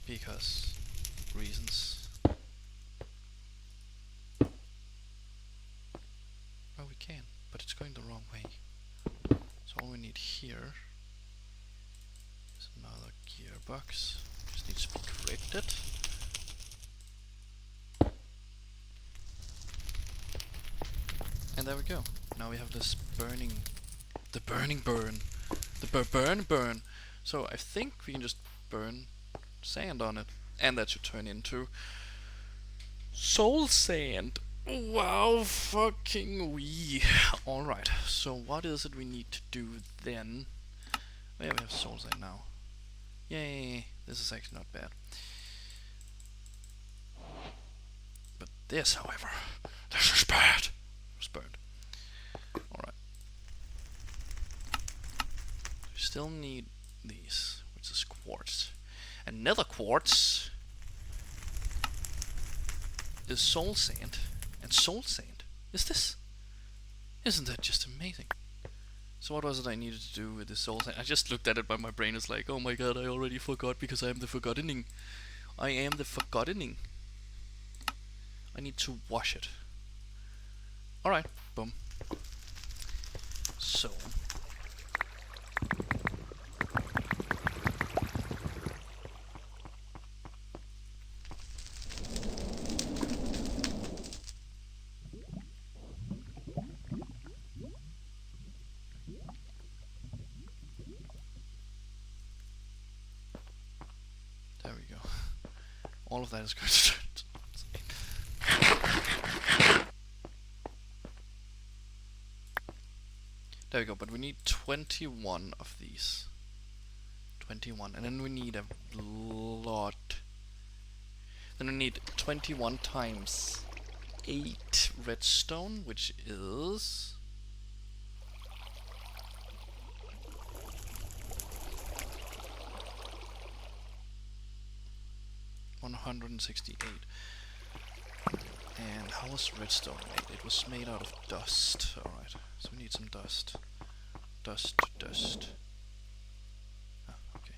because reasons. Oh, we can, but it's going the wrong way. So all we need here is another gearbox. Just needs to be corrected. And there we go. Now we have this burn. So I think we can just burn sand on it, and that should turn into soul sand. Wow, fucking we. Alright, so what is it we need to do then? Oh yeah, we have soul sand now. Yay, this is actually not bad. But this, however, this is bad. It's burned. Alright. We still need these, which is quartz. And nether quartz is soul sand, and soul sand is this. Isn't that just amazing? So what was it I needed to do with this soul sand? I just looked at it, but my brain is like, oh my god, I already forgot because I am the forgottening. I am the forgottening. I need to wash it. Alright, boom. So there we go. All of that is going to There we go, but we need 21 of these. 21, and then we need a lot. Then we need 21 times 8 redstone, which is 168. And how was redstone made? It was made out of dust. Alright, so we need some dust. Dust. Ah, okay.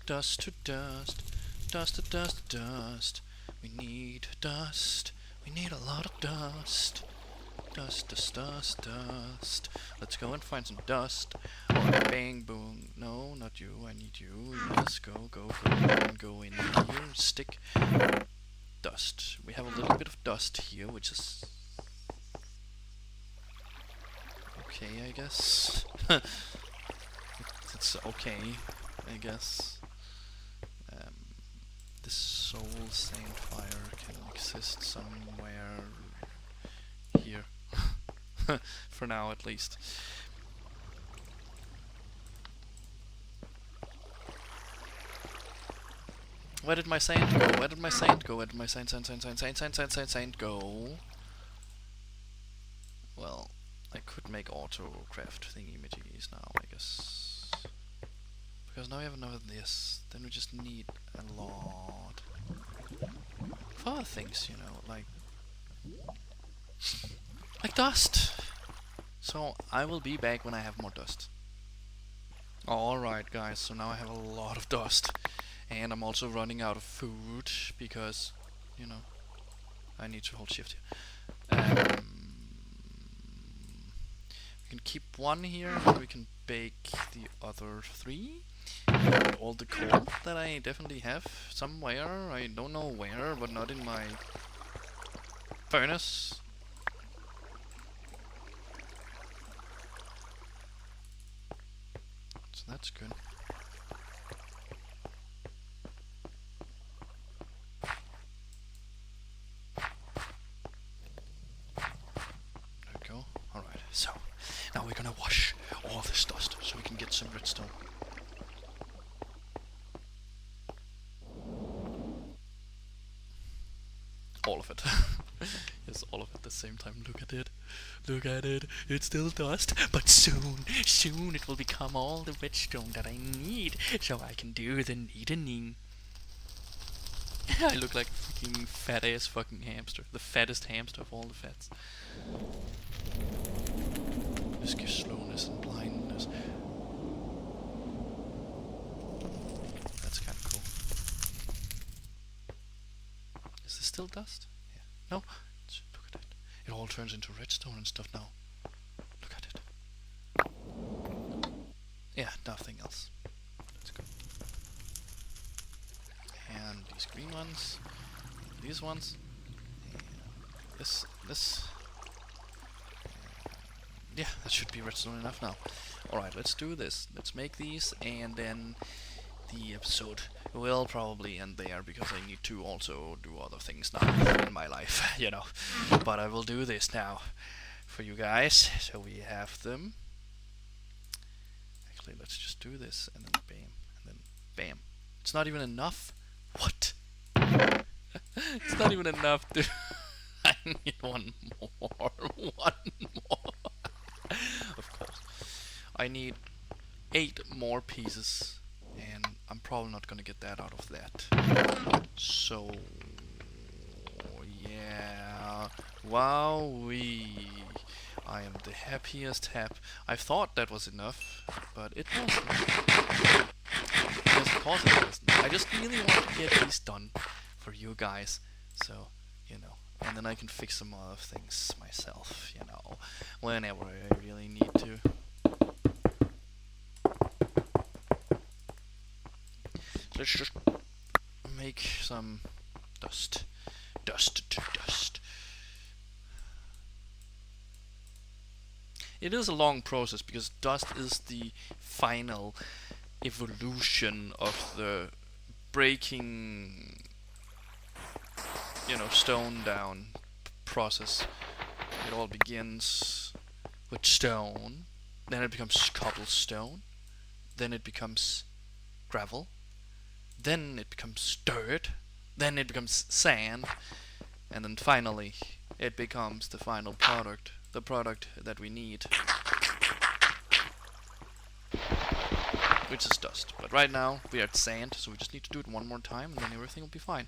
Dust to dust. Dust to dust to dust. We need dust. We need a lot of dust. Dust. Let's go and find some dust. Alright, bang, boom. No, not you. I need you. Yes, go in here. Stick. Dust. We have a little bit of dust here, which is okay, I guess. It's okay, I guess. This soul sand fire can exist somewhere here. For now, at least. Where did my sand go? Where did my sand go? Where did my sand go? Well, I could make auto craft thingy-majiggies now, I guess. Because now we have enough of this. Then we just need a lot of other things, you know, like dust. So I will be back when I have more dust. Alright guys, so now I have a lot of dust. And I'm also running out of food because, you know, I need to hold shift here. We can keep one here and we can bake the other 3. And all the coal that I definitely have somewhere. I don't know where, but not in my furnace. So that's good. There we go. Alright, so now we're gonna wash all this dust so we can get some redstone. All of it. Yes, all of it at the same time. Look at it. Look at it. It's still dust, but soon it will become all the redstone that I need, so I can do the kneading. I look like a fucking fat ass fucking hamster. The fattest hamster of all the fats. This gives slowness and blindness. That's kind of cool. Is this still dust? Yeah. No? Look at it. It all turns into redstone and stuff now. Look at it. Yeah, nothing else. Let's go. And these green ones. These ones. And this. Yeah, that should be redstone enough now. Alright, let's do this. Let's make these, and then the episode will probably end there, because I need to also do other things now in my life, you know. But I will do this now for you guys, so we have them. Actually, let's just do this, and then bam, and then bam. It's not even enough? What? It's not even enough to... I need one more. One more. Of course. I need 8 more pieces, and I'm probably not gonna get that out of that. So yeah, wowee! I am the happiest hap. I thought that was enough, but it wasn't. Yes, of course it wasn't. I just really want to get these done for you guys, so you know. And then I can fix some other things myself, you know, whenever I really need to. Let's just make some dust. Dust. It is a long process, because dust is the final evolution of the breaking stone down process. It all begins with stone, then it becomes cobblestone, then it becomes gravel, then it becomes dirt, then it becomes sand, and then finally it becomes the final product, the product that we need, which is dust. But right now we are at sand, so we just need to do it one more time, and then everything will be fine.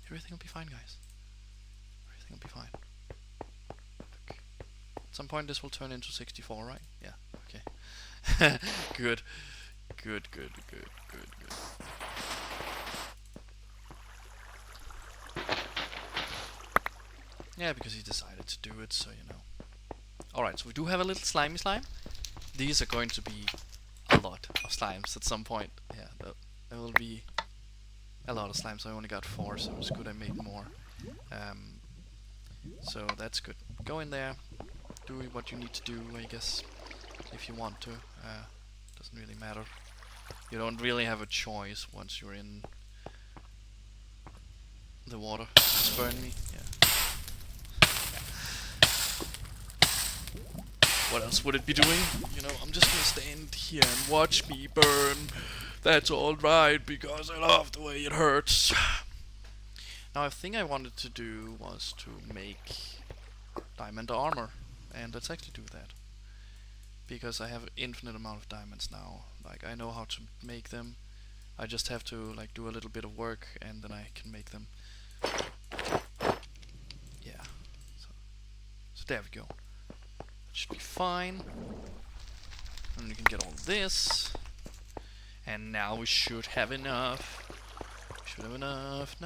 Everything will be fine, guys. Everything will be fine. Look. At some point this will turn into 64, right? Yeah, okay. Good. Good. Yeah, because he decided to do it, so you know. Alright, so we do have a little slimy slime. These are going to be a lot of slimes at some point. Yeah, there will be a lot of slimes. I only got 4, so it's good I made more. So that's good. Go in there, do what you need to do, I guess, if you want to. Doesn't really matter. You don't really have a choice once you're in the water. Just burn me. Yeah. What else would it be doing? I'm just gonna stand here and watch me burn. That's alright, because I love the way it hurts. Now, a thing I wanted to do was to make diamond armor. And let's actually do that. Because I have an infinite amount of diamonds now. Like, I know how to make them. I just have to, like, do a little bit of work, and then I can make them. Yeah. So there we go. Should be fine. And you can get all this. And now we should have enough. We should have enough.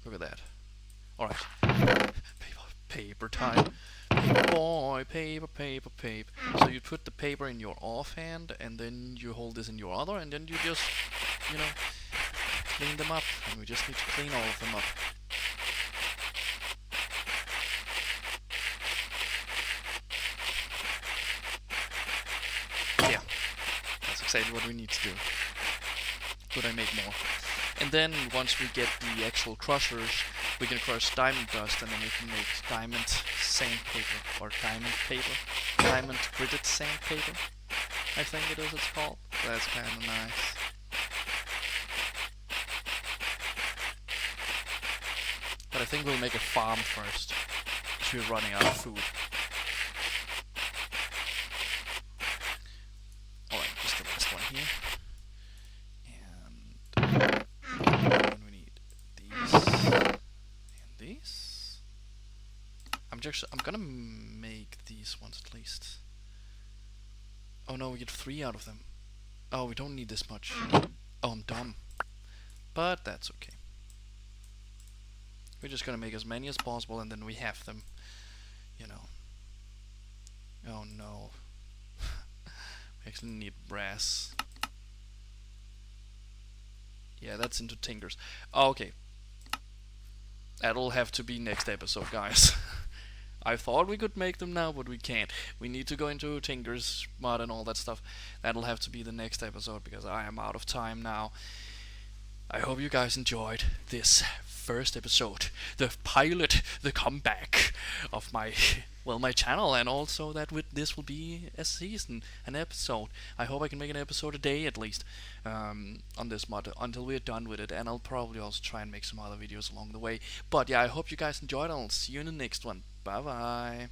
Look at that. Alright. Paper time. Paper boy, paper. So you put the paper in your offhand, and then you hold this in your other, and then you just, clean them up, and we just need to clean all of them up. Yeah, that's exactly what we need to do. Could I make more? And then once we get the actual crushers, we can crush diamond dust, and then we can make diamond sandpaper, or diamond paper. Diamond gritted sandpaper, I think it's called. That's kind of nice. But I think we'll make a farm first, because we're running out of food. Alright, just the last one here. And then we need these and these. I'm gonna make these ones at least. Oh no, we get 3 out of them. Oh, we don't need this much. Oh, I'm dumb. But that's okay. We're just gonna make as many as possible, and then we have them, Oh no. We actually need brass. Yeah, that's into tinkers. Oh, okay. That'll have to be next episode, guys. I thought we could make them now, but we can't. We need to go into tinkers mod and all that stuff. That'll have to be the next episode, because I am out of time now. I hope you guys enjoyed this first episode, the pilot, the comeback of my channel, and also that this will be a season, an episode. I hope I can make an episode a day at least on this mod until we're done with it, and I'll probably also try and make some other videos along the way. But yeah, I hope you guys enjoyed, and I'll see you in the next one. Bye bye.